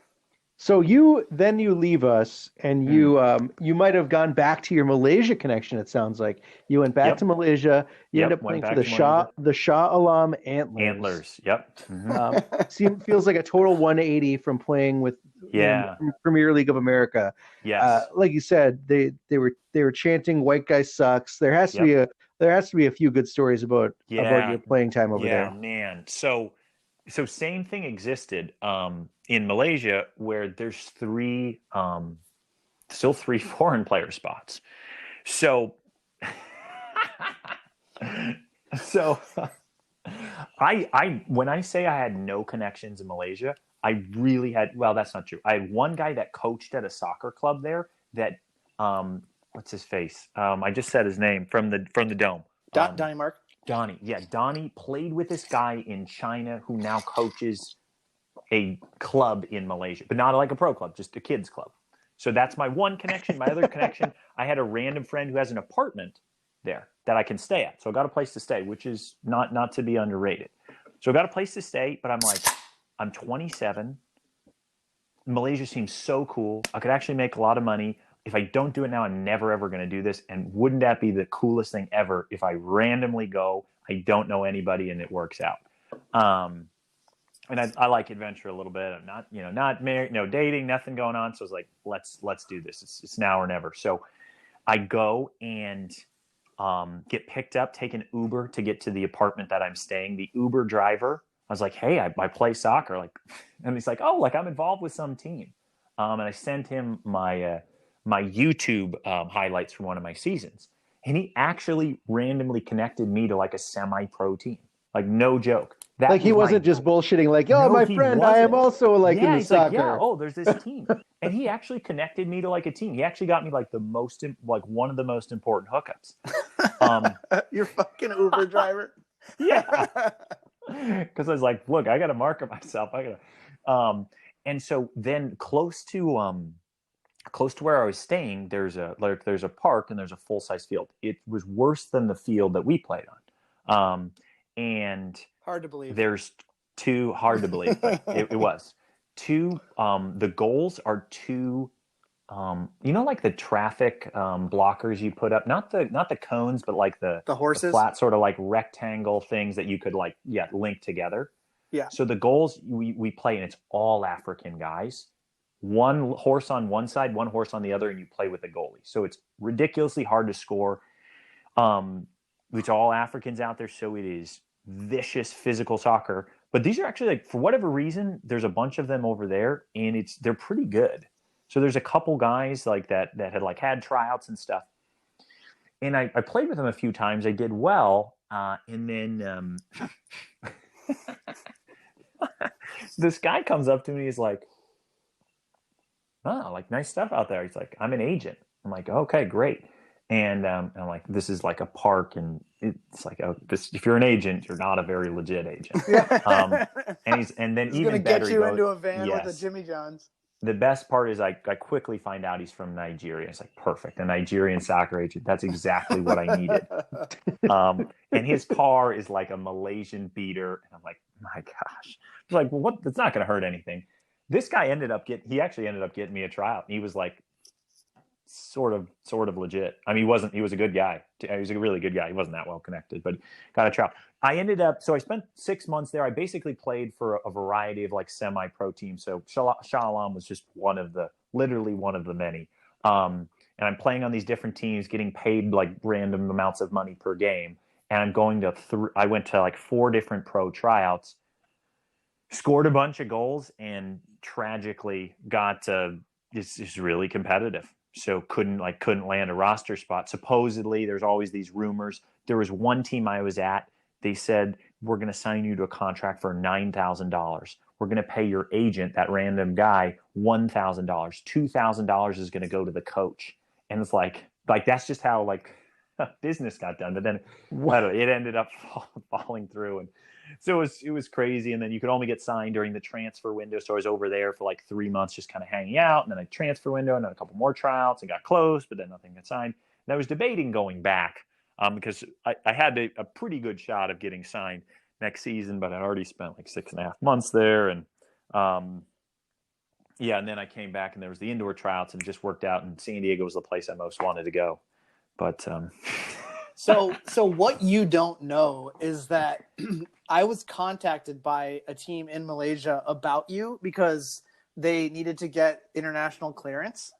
So you leave us, and you might have gone back to your Malaysia connection. It sounds like you went back to Malaysia. You ended up playing for the Shah Alam Antlers. Antlers. Yep. Mm-hmm. Feels like a total 180 from playing with Premier League of America. Yes. Like you said, they were chanting "White guy sucks." There has to be There has to be a few good stories about your playing time over there. Yeah, man. So same thing existed in Malaysia, where there's still three foreign player spots. So I when I say I had no connections in Malaysia, I really had. Well, that's not true. I had one guy that coached at a soccer club there. That what's his face? I just said his name from the dome. Donnie Mark. Donnie, yeah, Donnie played with this guy in China who now coaches a club in Malaysia, but not like a pro club, just a kids club. So that's my one connection. My other connection, I had a random friend who has an apartment there that I can stay at. So I got a place to stay, which is not to be underrated. So I got a place to stay, but I'm like, I'm 27. Malaysia seems so cool. I could actually make a lot of money. If I don't do it now, I'm never, ever going to do this. And wouldn't that be the coolest thing ever if I randomly go, I don't know anybody, and it works out. And I like adventure a little bit. I'm not married, no dating, nothing going on. So it's like, let's do this. It's now or never. So I go and get picked up, take an Uber to get to the apartment that I'm staying. The Uber driver, I was like, hey, I play soccer. And he's like, oh, I'm involved with some team. And I sent him my YouTube highlights from one of my seasons. And he actually randomly connected me to a semi-pro team. No joke. That he wasn't just bullshitting my friend, I am also in the soccer. There's this team. And he actually connected me to a team. He actually got me the most, one of the most important hookups. Your fucking Uber driver. Yeah. Because I was like, look, I got to market myself. And so then close to where I was staying, there's a park and there's a full-size field. It was worse than the field that we played on. And hard to believe. There's two hard to believe. But it was two. The goals are two. The traffic blockers you put up, not the cones, but the horses, the flat sort of rectangle things that you could link together. Yeah. So the goals we play, and it's all African guys. One horse on one side, one horse on the other, and you play with the goalie. So it's ridiculously hard to score. It's all Africans out there, so it is vicious physical soccer. But these are actually for whatever reason, there's a bunch of them over there, and they're pretty good. So there's a couple guys that had had tryouts and stuff. And I played with them a few times. I did well. And then this guy comes up to me. He's like, oh, nice stuff out there. He's like, I'm an agent. I'm like, okay, great. And I'm like, this is a park, and it's if you're an agent, you're not a very legit agent. And then he's even gonna better, get you into a van with a Jimmy John's. The best part is I quickly find out he's from Nigeria. It's perfect, a Nigerian soccer agent. That's exactly what I needed. And his car is a Malaysian beater, and I'm like, my gosh. I was like, well, what? That's not going to hurt anything. This guy he actually ended up getting me a tryout. He was sort of legit. I mean, he was a good guy. He was a really good guy. He wasn't that well connected, but got a tryout. So I spent 6 months there. I basically played for a variety of semi-pro teams. So Shah Alam was just literally one of the many. And I'm playing on these different teams, getting paid random amounts of money per game. And I'm going to, I went to 4 different pro tryouts, scored a bunch of goals, and tragically got, it's really competitive. So couldn't land a roster spot. Supposedly, there's always these rumors. There was one team I was at. They said, we're going to sign you to a contract for $9,000. We're going to pay your agent, that random guy, $1,000. $2,000 is going to go to the coach. And it's that's just how business got done. But then it ended up falling through. And so it was crazy. And then you could only get signed during the transfer window. So I was over there for 3 months, just kind of hanging out. And then a transfer window, and then a couple more tryouts, and got close, but then nothing got signed. And I was debating going back because I had a pretty good shot of getting signed next season, but I already spent 6.5 months there. And and then I came back, and there was the indoor tryouts, and it just worked out. And San Diego was the place I most wanted to go. But So what you don't know is that I was contacted by a team in Malaysia about you because they needed to get international clearance.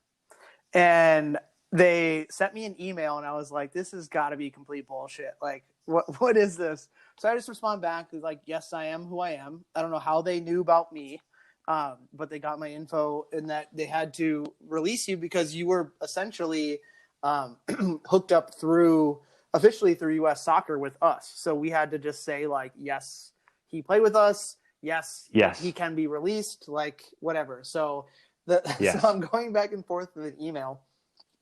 And they sent me an email, and I was like, this has got to be complete bullshit. Like, what is this? So I just respond back like, yes, I am who I am. I don't know how they knew about me, but they got my info, and that they had to release you because you were essentially hooked up officially through U.S. Soccer with us. So we had to just say like, yes, he played with us. Yes, he can be released, like whatever. So so I'm going back and forth with an email.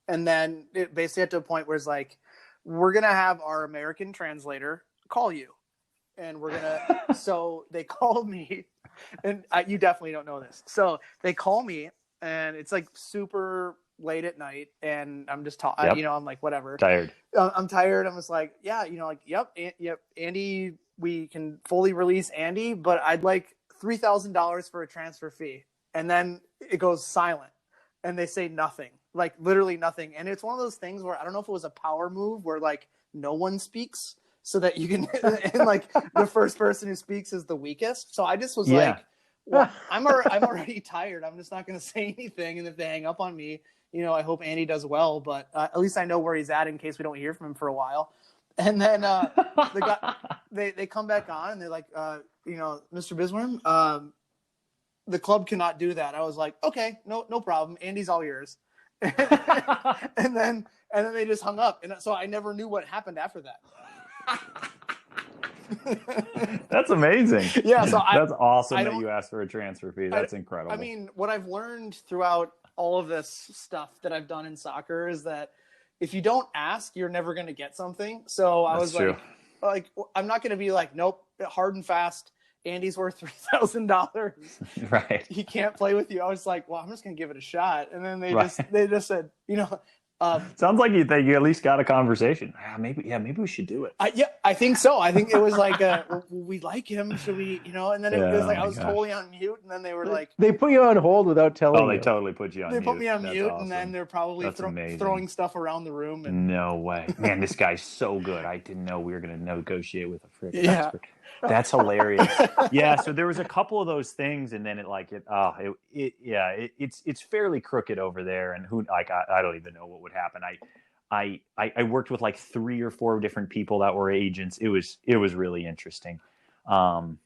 And then it basically got to a point where it's like, we're going to have our American translator call you. And we're going to, so they called me, and you definitely don't know this. So they call me, and it's like super late at night, and I'm just talking, you know, I'm like, whatever. Tired. I'm tired. I'm just like, yeah, you know, like, yep, Andy, we can fully release Andy, but I'd like $3,000 for a transfer fee. And then it goes silent, and they say nothing. Like literally nothing. And it's one of those things where I don't know if it was a power move where like no one speaks so that you can, and like the first person who speaks is the weakest. So I just was like, well, I'm already tired. I'm just not going to say anything. And if they hang up on me, you know, I hope Andy does well, but at least I know where he's at in case we don't hear from him for a while. And then they come back on, and they're like, you know, Mr. Bisworm, the club cannot do that. I was like, okay, no problem. Andy's all yours. and then they just hung up, and so I never knew what happened after that. That's amazing. Yeah, so that's awesome that you asked for a transfer fee. That's incredible. I mean, what I've learned throughout all of this stuff that I've done in soccer is that if you don't ask, you're never going to get something. So I was like, I'm not going to be like, nope, hard and fast. Andy's worth $3,000. Right. He can't play with you. I was like, well, I'm just going to give it a shot. And then they just said, you know, sounds like you at least got a conversation. Maybe we should do it. I think so. I think it was like, we like him. Should we, you know, and then it was like, I was totally on mute. And then they were like, they put you on hold without telling you. Oh, they totally put you on mute. They put me on That's mute, awesome. and then they're probably throwing stuff around the room. And... No way. Man, this guy's so good. I didn't know we were going to negotiate with a freaking Yeah. expert. That's hilarious. Yeah, so there was a couple of those things, and then it's fairly crooked over there, and I don't even know what would happen. I worked with like 3 or 4 different people that were agents. It was really interesting. And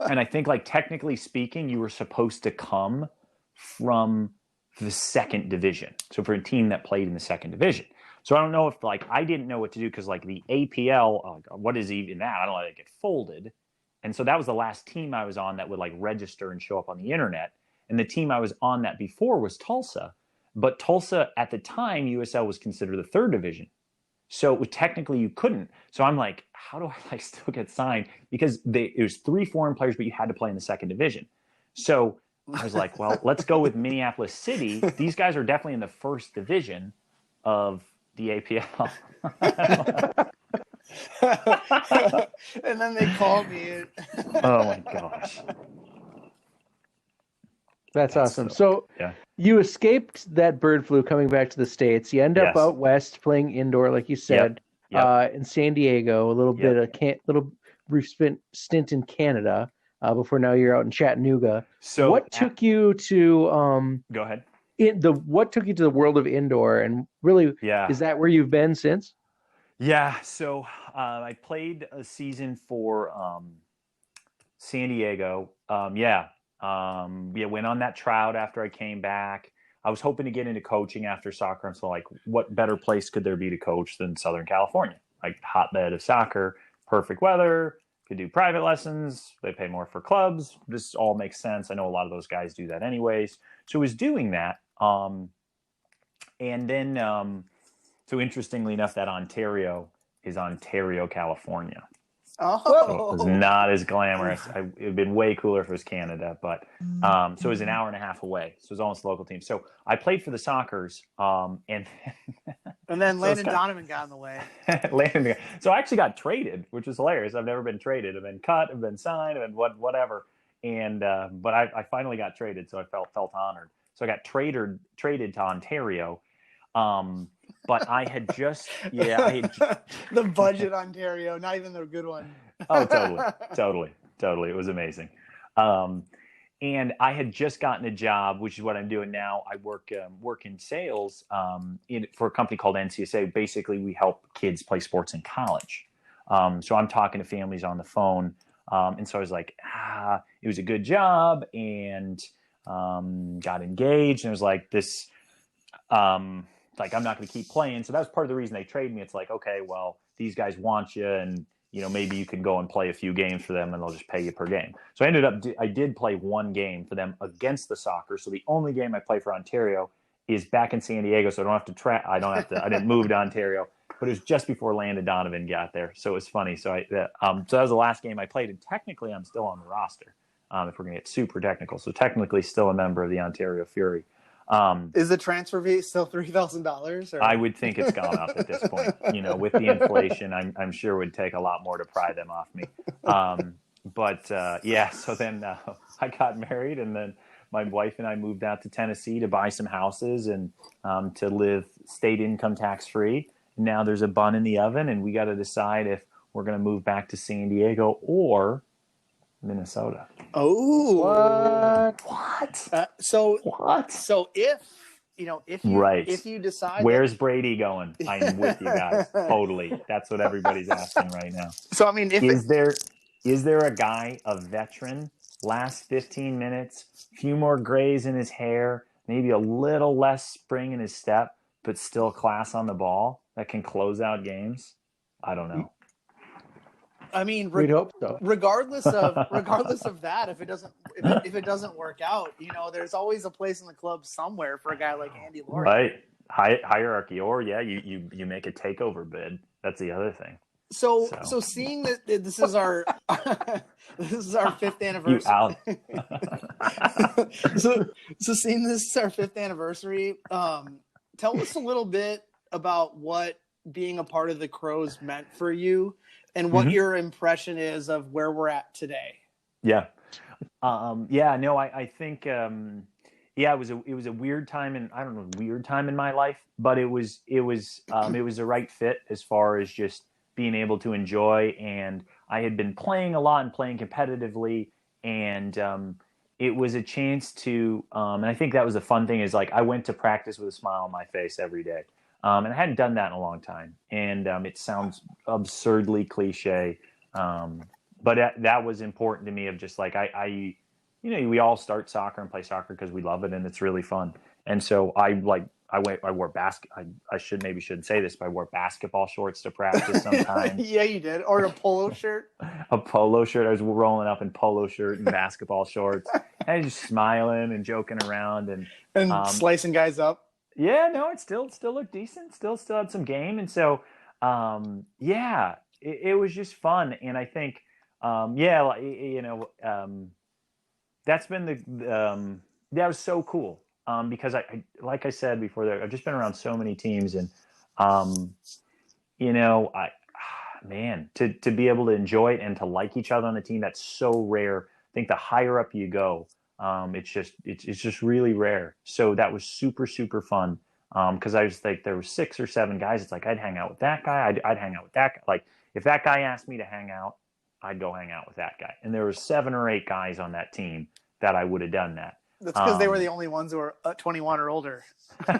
I think like technically speaking, you were supposed to come from the second division. So for a team that played in the second division. So I don't know if like I didn't know what to do because like the APL, what is even that? I don't know how to get folded. And so that was the last team I was on that would like register and show up on the internet. And the team I was on that before was Tulsa. But Tulsa at the time, USL was considered the third division. So technically you couldn't. So I'm like, how do I like still get signed? Because it was 3 foreign players, but you had to play in the second division. So I was like, well, let's go with Minneapolis City. These guys are definitely in the first division of the APL. And then they called me. Oh my gosh. That's awesome. So you escaped that bird flu coming back to the States. You end up out west playing indoor, like you said, in San Diego, a little bit of little brief stint in Canada before now you're out in Chattanooga. So what took you to go ahead. What took you to the world of indoor, and really, is that where you've been since? Yeah. So I played a season for San Diego. Went on that tryout after I came back. I was hoping to get into coaching after soccer. And so like, what better place could there be to coach than Southern California? Like hotbed of soccer, perfect weather, could do private lessons. They pay more for clubs. This all makes sense. I know a lot of those guys do that anyways. So I was doing that. And then, so interestingly enough, that Ontario is Ontario, California. Oh, so it was not as glamorous. It would have been way cooler if it was Canada, but so it was an hour and a half away. So it was almost a local team. So I played for the Sockers, and then Landon Donovan got in the way. So I actually got traded, which was hilarious. I've never been traded. I've been cut, I've been signed, and whatever. And but I finally got traded, so I felt honored. So I got traded to Ontario. But I had just, the budget Ontario, not even the good one. Oh, totally. It was amazing. And I had just gotten a job, which is what I'm doing now. I work in sales for a company called NCSA. Basically, we help kids play sports in college. So I'm talking to families on the phone. And so I was like, it was a good job, and got engaged. And it was like this, like, I'm not going to keep playing. So that was part of the reason they traded me. It's like, okay, well, these guys want you, and maybe you can go and play a few games for them and they'll just pay you per game. So I did play one game for them against the soccer. So the only game I play for Ontario is back in San Diego. So I didn't move to Ontario, but it was just before Landon Donovan got there. So it was funny. So that was the last game I played. And technically I'm still on the roster. If we're going to get super technical. So technically still a member of the Ontario Fury. Is the transfer fee still $3,000? I would think it's gone up at this point. With the inflation, I'm sure it would take a lot more to pry them off me. So then I got married, and then my wife and I moved out to Tennessee to buy some houses and to live state income tax free. Now there's a bun in the oven, and we got to decide if we're going to move back to San Diego or Minnesota. Oh, what? So if you decide, where's Brady going? I'm with you guys. Totally. That's what everybody's asking right now. So I mean, is there a guy, a veteran, last 15 minutes, few more grays in his hair, maybe a little less spring in his step, but still class on the ball that can close out games? I don't know. I mean, we'd hope so. Regardless of that, if it doesn't work out, there's always a place in the club somewhere for a guy like Andy Lorei. Right, hierarchy, or you make a takeover bid. That's the other thing. So seeing that this is our fifth anniversary. You out. so seeing this is our fifth anniversary. Tell us a little bit about what being a part of the Crows meant for you, and what your impression is of where we're at today. Yeah. I think, it was a weird time, and I don't know, weird time in my life, but it was the right fit as far as just being able to enjoy. And I had been playing a lot and playing competitively, and it was a chance to, and I think that was the fun thing, is like, I went to practice with a smile on my face every day. And I hadn't done that in a long time. And it sounds absurdly cliche. But that was important to me, of just like, we all start soccer and play soccer because we love it and it's really fun. And so I wore I shouldn't say this, but I wore basketball shorts to practice sometimes. Yeah, you did. Or a polo shirt. A polo shirt. I was rolling up in polo shirt and basketball shorts, and just smiling and joking around and slicing guys up. Yeah, no, it still looked decent. Still had some game. And so, it was just fun. And I think, that's been that was so cool. Because I like I said before, I've just been around so many teams, and, to be able to enjoy it and to like each other on the team, that's so rare. I think the higher up you go, it's just really rare. So that was super, super fun. Cause I was like, there were 6 or 7 guys. It's like, I'd hang out with that guy. I'd hang out with that guy. Like, if that guy asked me to hang out, I'd go hang out with that guy. And there were 7 or 8 guys on that team that I would have done that. That's because they were the only ones who were 21 or older. I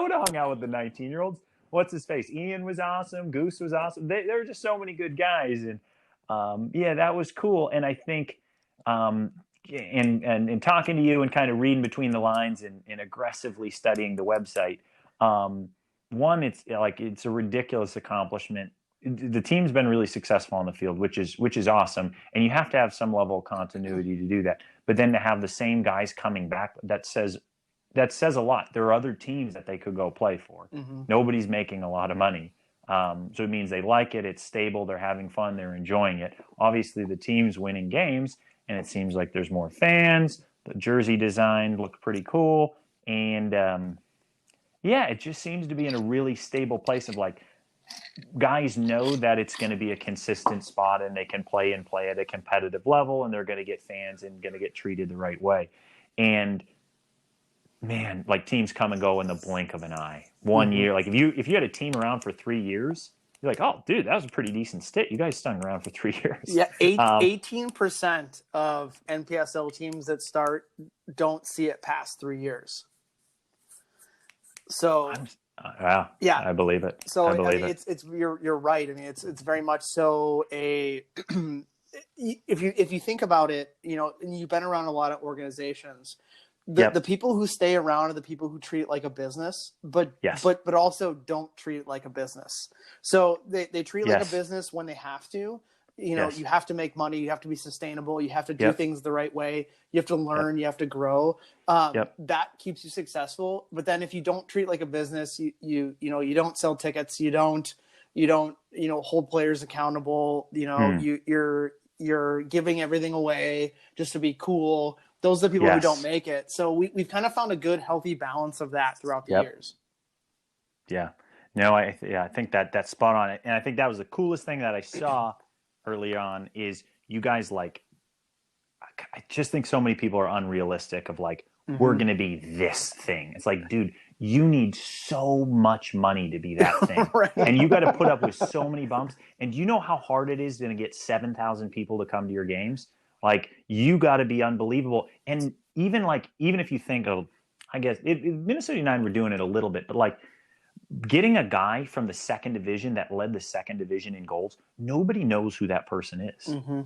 would have hung out with the 19-year-olds. What's his face? Ian was awesome. Goose was awesome. There were just so many good guys. And, that was cool. And I think, in talking to you and kind of reading between the lines and aggressively studying the website, it's a ridiculous accomplishment. The team's been really successful on the field, which is awesome. And you have to have some level of continuity to do that. But then to have the same guys coming back, that says a lot. There are other teams that they could go play for. Mm-hmm. Nobody's making a lot of money. So it means they like it. It's stable. They're having fun. They're enjoying it. Obviously, the team's winning games, and it seems like there's more fans. The jersey design looked pretty cool. And, it just seems to be in a really stable place of, like, guys know that it's going to be a consistent spot, and they can play at a competitive level, and they're going to get fans and going to get treated the right way. And man, like, teams come and go in the blink of an eye. 1 year, like if you had a team around for 3 years, you're like, oh, dude, that was a pretty decent stint. You guys stung around for 3 years. Yeah, 18% of NPSL teams that start don't see it past 3 years. So yeah, I believe it. So I believe it. It's you're right. I mean, it's very much so a if you think about it, you know, and you've been around a lot of organizations. The people who stay around are the people who treat it like a business, but also don't treat it like a business. So they treat it like a business when they have to. You know, you have to make money, you have to be sustainable, you have to do things the right way, you have to learn, you have to grow. That keeps you successful. But then if you don't treat it like a business, you don't sell tickets, you don't hold players accountable, you're giving everything away just to be cool. Those are the people who don't make it. So we've kind of found a good, healthy balance of that throughout the years. Yeah. No, I think that's spot on. And I think that was the coolest thing that I saw early on is you guys, like, I just think so many people are unrealistic of like, we're going to be this thing. It's like, dude, you need so much money to be that thing. Right. And you got to put up with so many bumps. And do you know how hard it is to get 7,000 people to come to your games? Like, you got to be unbelievable. And even if you think of, I guess Minnesota United were doing it a little bit, but like, getting a guy from the second division that led the second division in goals, nobody knows who that person is. Mm-hmm.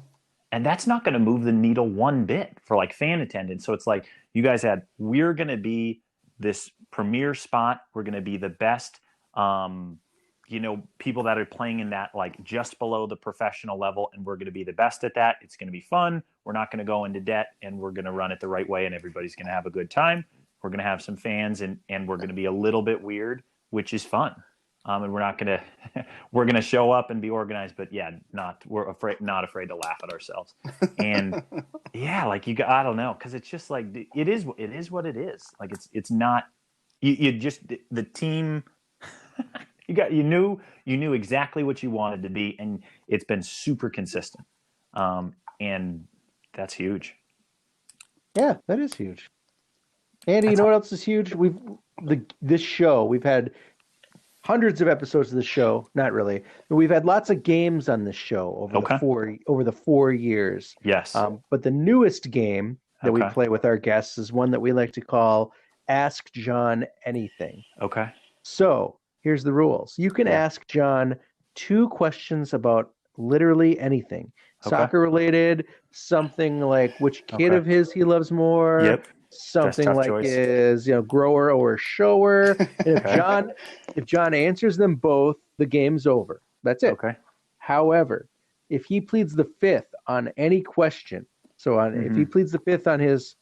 And that's not going to move the needle one bit for like fan attendance. So it's like you guys we're going to be this premier spot. We're going to be the best, people that are playing in that like just below the professional level. And we're going to be the best at that. It's going to be fun. We're not going to go into debt and we're going to run it the right way and everybody's going to have a good time. We're going to have some fans and we're going to be a little bit weird, which is fun. And we're going to show up and be organized, but not afraid to laugh at ourselves. And I don't know. Cause it's just like, it is what it is. Like it's not, you just, the team, you knew exactly what you wanted to be. And it's been super consistent. And that's huge. Yeah, that is huge. Andy, you know what else is huge? This show, we've had hundreds of episodes of the show. Not really. But we've had lots of games on this show over the 4 years. Yes. But the newest game that we play with our guests is one that we like to call Ask John Anything. Okay. So here's the rules. You can ask John 2 questions about literally anything. Soccer related, something like which kid of his he loves more. Yep. Something like choice. Is grower or shower. And if John answers them both, the game's over. That's it. Okay. However, if he pleads the fifth on any question, if he pleads the fifth on his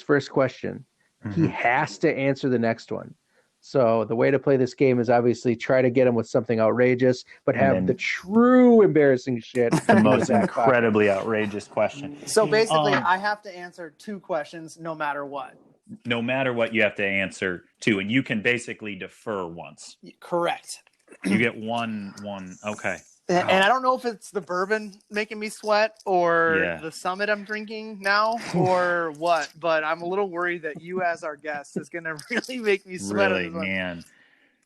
first question, he has to answer the next one. So the way to play this game is obviously try to get him with something outrageous, but have the true embarrassing shit. The most incredibly outrageous question. So basically, I have to answer 2 questions no matter what. No matter what, you have to answer 2, and you can basically defer once. Correct. You get one. Okay. And I don't know if it's the bourbon making me sweat or the Summit I'm drinking now or what, but I'm a little worried that you as our guest is going to really make me sweat. Really, man.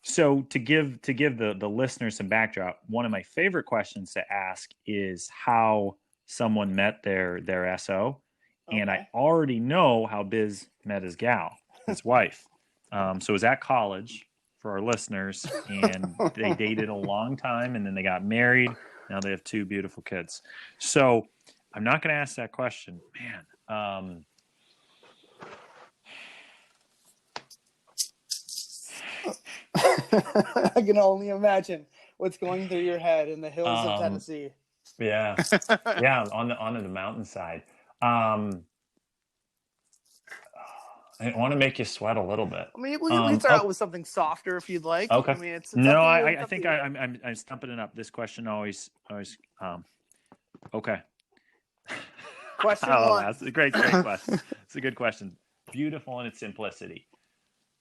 So to give the listeners some backdrop, one of my favorite questions to ask is how someone met their SO. Okay. And I already know how Biz met his gal, his wife. So it was at college. For our listeners, and they dated a long time, and then they got married. Now they have 2 beautiful kids. So I'm not going to ask that question, man. I can only imagine what's going through your head in the hills of Tennessee. Yeah, on the mountainside. I want to make you sweat a little bit. I mean, we can start out with something softer if you'd like. Okay. I mean, it's I think I'm stumping it up. This question always. Okay. Question 1. That's a great question. It's a good question. Beautiful in its simplicity.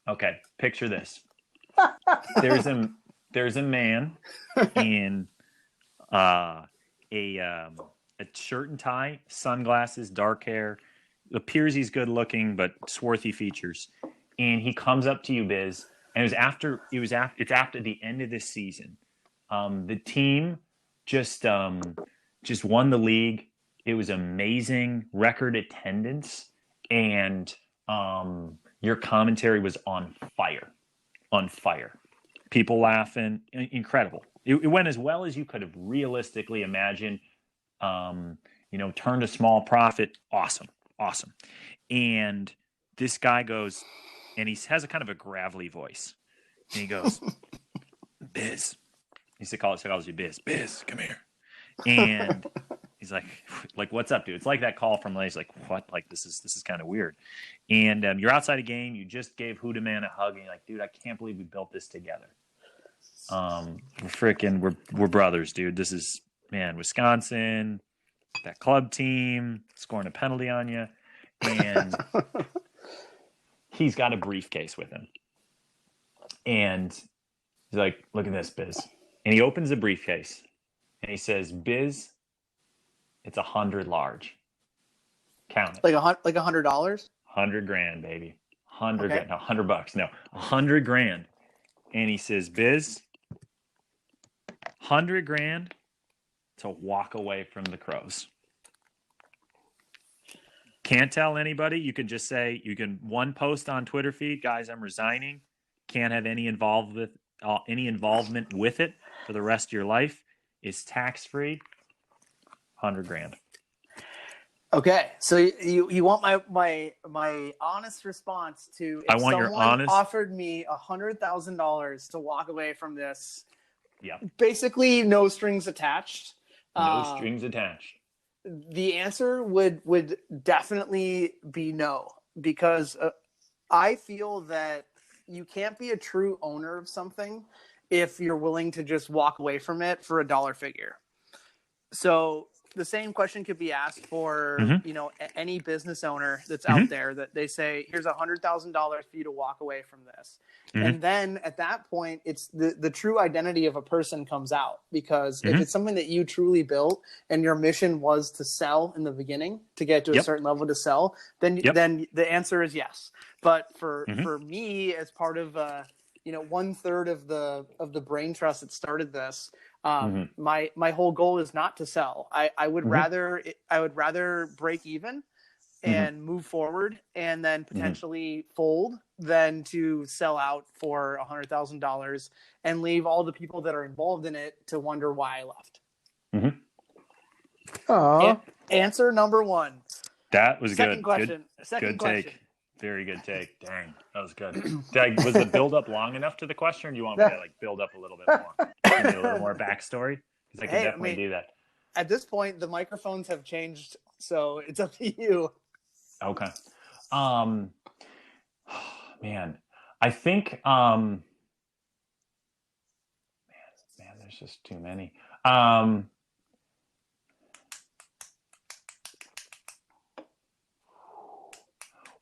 Okay, picture this. There's a man in a shirt and tie, sunglasses, dark hair. Appears he's good looking, but swarthy features. And he comes up to you, Biz, and it's after the end of this season. The team just won the league. It was amazing record attendance, and your commentary was on fire. People laughing, incredible. It went as well as you could have realistically imagined. Turned a small profit. Awesome. And this guy goes, and he has a kind of a gravelly voice, and he goes, Biz. He calls you Biz. Biz, come here. And he's like, what's up, dude? It's like that call from he's like, what? Like, this is kind of weird. And you're outside a game. You just gave Huda Man a hug, and you're like, dude, I can't believe we built this together. We're brothers, dude. This is, man, Wisconsin, that club team scoring a penalty on you, and he's got a briefcase with him, and he's like, look at this, Biz. And he opens the briefcase, and he says, Biz, it's 100 large. Count it. Like $100? $100,000, baby. 100 grand. No, $100. No, $100,000. And he says, Biz, $100,000 to walk away from the Crows. Can't tell anybody. You can just say, one post on Twitter feed, guys, I'm resigning. Can't have any involvement with it for the rest of your life. It's tax-free. $100,000. Okay, so you want my honest response to if someone offered me $100,000 to walk away from this. Yeah. Basically, no strings attached. No strings attached. The answer would definitely be no, because I feel that you can't be a true owner of something if you're willing to just walk away from it for a dollar figure. So the same question could be asked for, any business owner that's out there, that they say, here's $100,000 for you to walk away from this. And then at that point, it's the true identity of a person comes out, because if it's something that you truly built and your mission was to sell in the beginning, to get to a certain level to sell, then the answer is yes. But for me, as part of 1/3 of the brain trust that started this, my whole goal is not to sell. I would rather break even and move forward and then potentially fold than to sell out for $100,000 and leave all the people that are involved in it to wonder why I left. Answer number one. That was Second good. Question. Second question. Take. Very good take. Dang, that was good. Was the build up long enough to the question, or do you want me to build up a little bit more? A little more backstory? Because I can definitely do that. At this point, the microphones have changed, so it's up to you. Okay. Man, I think man, there's just too many.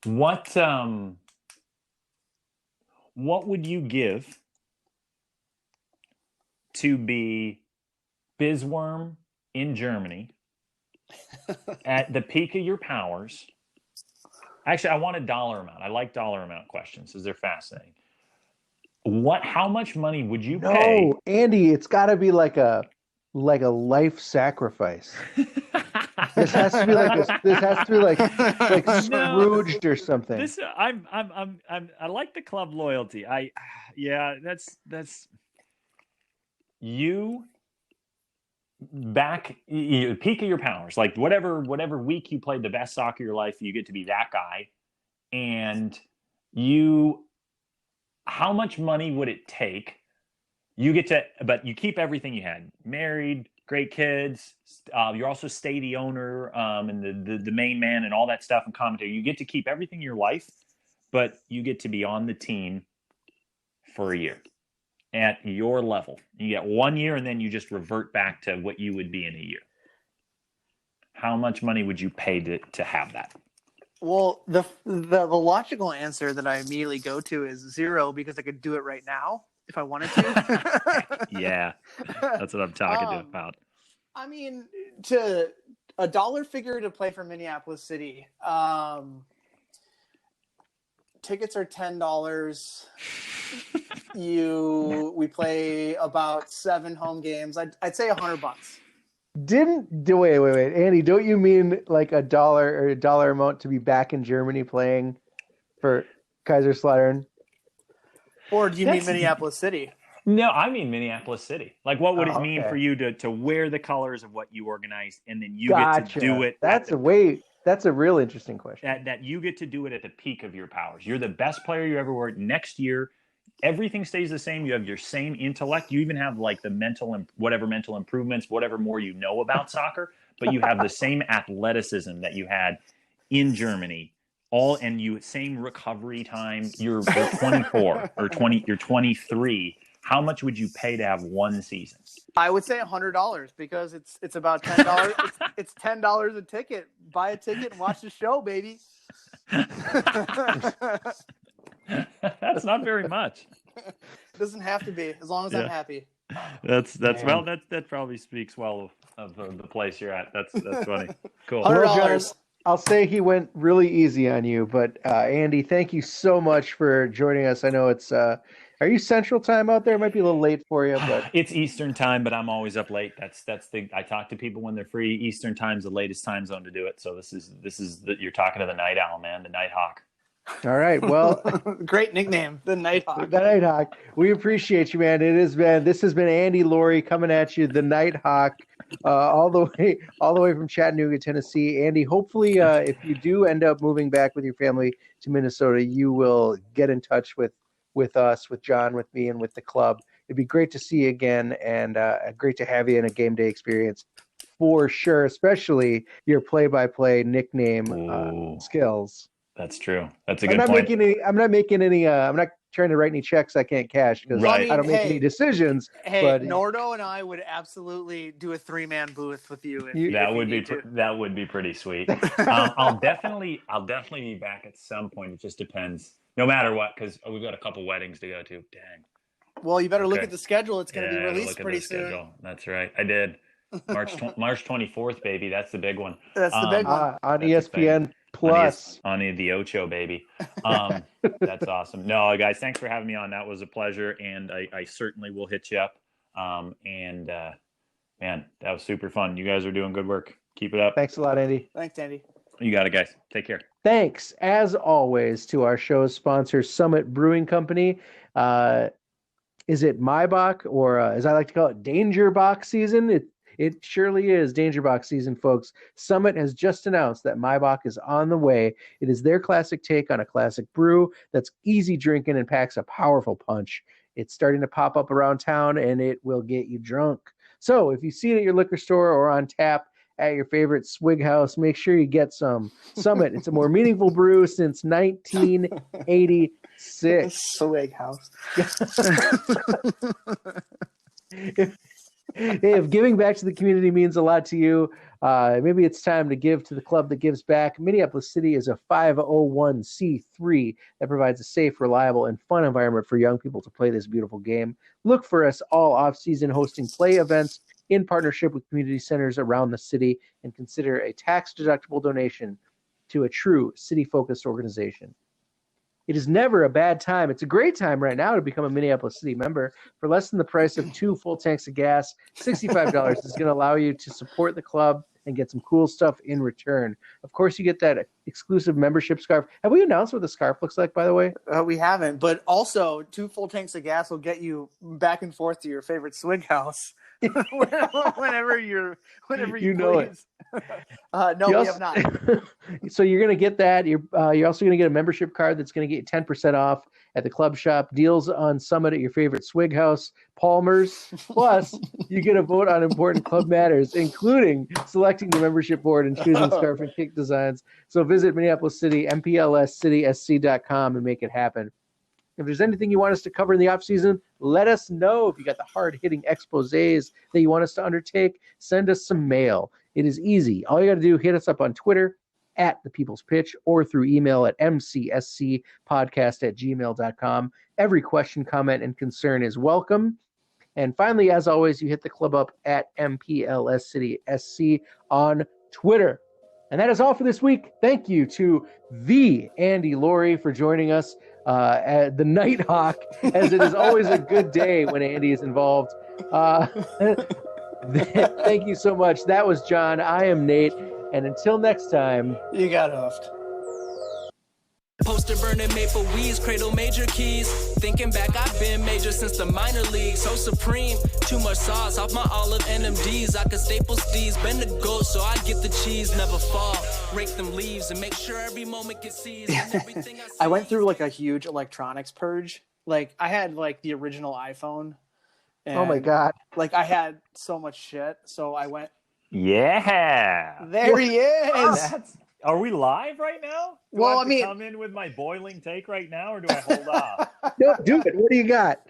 What would you give to be Bizworm in Germany at the peak of your powers? Actually, I want a dollar amount. I like dollar amount questions because they're fascinating. How much money would you pay? No, Andy, it's got to be like a life sacrifice. This has to be like Scrooged or something. I like the club loyalty. That's you back peak of your powers. Like whatever week you played the best soccer of your life, you get to be that guy. And how much money would it take? But you keep everything you had. Married, great kids. You're also the owner and the main man and all that stuff and commentary. You get to keep everything in your life, but you get to be on the team for a year at your level. You get 1 year and then you just revert back to what you would be in a year. How much money would you pay to have that? Well, the logical answer that I immediately go to is zero, because I could do it right now if I wanted to. Yeah, that's what I'm talking about. I mean, to a dollar figure to play for Minneapolis City, tickets are $10. we play about 7 home games. I'd say $100. Wait, Andy, don't you mean like a dollar amount to be back in Germany playing for Kaiserslautern? Or do you mean Minneapolis City? No, I mean Minneapolis City. Like, what would it mean okay. for you to wear the colors of what you organized, and then you Gotcha. get to do it? That's a real interesting question. That you get to do it at the peak of your powers. You're the best player you ever were. Next year, everything stays the same. You have your same intellect. You even have like the mental improvements, whatever more you know about soccer, but you have the same athleticism that you had in Germany. Same recovery time. You're 24 or 20. You're 23. How much would you pay to have one season? I would say $100 because it's about $10. it's $10 a ticket. Buy a ticket and watch the show, baby. That's not very much. It doesn't have to be, as long as I'm happy. That probably speaks well of the place you're at. That's funny. Cool. $100. I'll say he went really easy on you, but Andy, thank you so much for joining us. I know it's are you Central Time out there? It might be a little late for you, but it's Eastern Time, but I'm always up late. I talk to people when they're free. Eastern Time's the latest time zone to do it. So you're talking to the night owl, man, the night hawk. All right. Well, great nickname, the Nighthawk. The Nighthawk. We appreciate you, man. This has been Andy Lorei coming at you, the Nighthawk, all the way from Chattanooga, Tennessee. Andy, hopefully, if you do end up moving back with your family to Minnesota, you will get in touch with us, with John, with me, and with the club. It'd be great to see you again, and great to have you in a game day experience for sure, especially your play-by-play nickname skills. That's true. That's a good point. I'm not trying to write any checks I can't cash because I don't make any decisions. Hey, but Nordo and I would absolutely do a 3-man booth with you. That would be pretty sweet. I'll definitely be back at some point. It just depends. No matter what, because we've got a couple weddings to go to. Dang. Well, you better look at the schedule. It's going to be released pretty soon. Schedule. That's right. I did. March 24th, baby. That's the big one. That's the big one. On ESPN Plus. On the Ocho, baby. That's awesome. No, guys, thanks for having me on. That was a pleasure, and I certainly will hit you up. Man, that was super fun. You guys are doing good work. Keep it up. Thanks a lot, Andy. Thanks, Andy. You got it, guys. Take care. Thanks, as always, to our show's sponsor, Summit Brewing Company. Is it Maibach, or as I like to call it, Danger Box season? It surely is Danger Box season, folks. Summit has just announced that Maibach is on the way. It is their classic take on a classic brew that's easy drinking and packs a powerful punch. It's starting to pop up around town, and it will get you drunk. So if you see it at your liquor store or on tap at your favorite swig house, make sure you get some. Summit, it's a more meaningful brew since 1986. Swig house. If giving back to the community means a lot to you, maybe it's time to give to the club that gives back. Minneapolis City is a 501c3 that provides a safe, reliable, and fun environment for young people to play this beautiful game. Look for us all off-season hosting play events in partnership with community centers around the city, and consider a tax-deductible donation to a true city-focused organization. It is never a bad time. It's a great time right now to become a Minneapolis City member. For less than the price of 2 full tanks of gas, $65 is going to allow you to support the club and get some cool stuff in return. Of course, you get that exclusive membership scarf. Have we announced what the scarf looks like, by the way? We haven't, but also 2 full tanks of gas will get you back and forth to your favorite swig house whenever you know please. No, we have not. So you're going to get that. You're also going to get a membership card that's going to get you 10% off at the club shop. Deals on Summit at your favorite swig house, Palmer's. Plus, you get a vote on important club matters, including selecting the membership board and choosing scarf and kick designs. So visit Minneapolis City, mplscitysc.com, and make it happen. If there's anything you want us to cover in the off season, let us know. If you got the hard-hitting exposés that you want us to undertake, send us some mail. It is easy. All you got to do, hit us up on Twitter at The People's Pitch, or through email at mcscpodcast@gmail.com. Every question, comment, and concern is welcome. And finally, as always, you hit the club up at MPLSCitySC on Twitter. And that is all for this week. Thank you to the Andy Lorei for joining us the Nighthawk, as it is always a good day when Andy is involved. Thank you so much. That was John. I am Nate. And until next time, you got hoofed. Poster burning maple weeds, cradle major keys. Thinking back, I've been major since the minor league. So supreme, too much sauce off my olive NMDs. I could staple steez, bend the goat so I get the cheese, never fall. Rake them leaves and make sure every moment gets seized. I went through like a huge electronics purge. Like I had like the original iPhone. And, oh my God. Like I had so much shit. So I went. Yeah. There he is. Are we live right now? Do I have to come in with my boiling take right now, or do I hold off? No, do it. What do you got?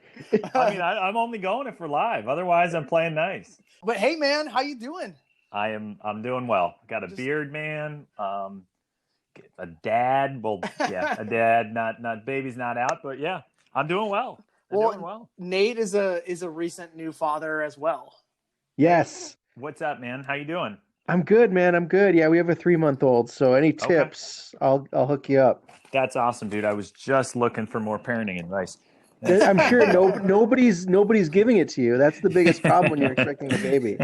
I mean, I'm only going if we're live. Otherwise, I'm playing nice. But hey, man, how you doing? I'm doing well. Got a beard, man. A dad. Well, yeah, a dad. Not baby's not out, but yeah, I'm doing well. Doing well. Nate is a recent new father as well. Yes. What's up, man? How you doing? I'm good, man. I'm good. Yeah, we have a 3-month-old. So any tips, I'll hook you up. That's awesome, dude. I was just looking for more parenting advice. I'm sure nobody's giving it to you. That's the biggest problem when you're expecting a baby.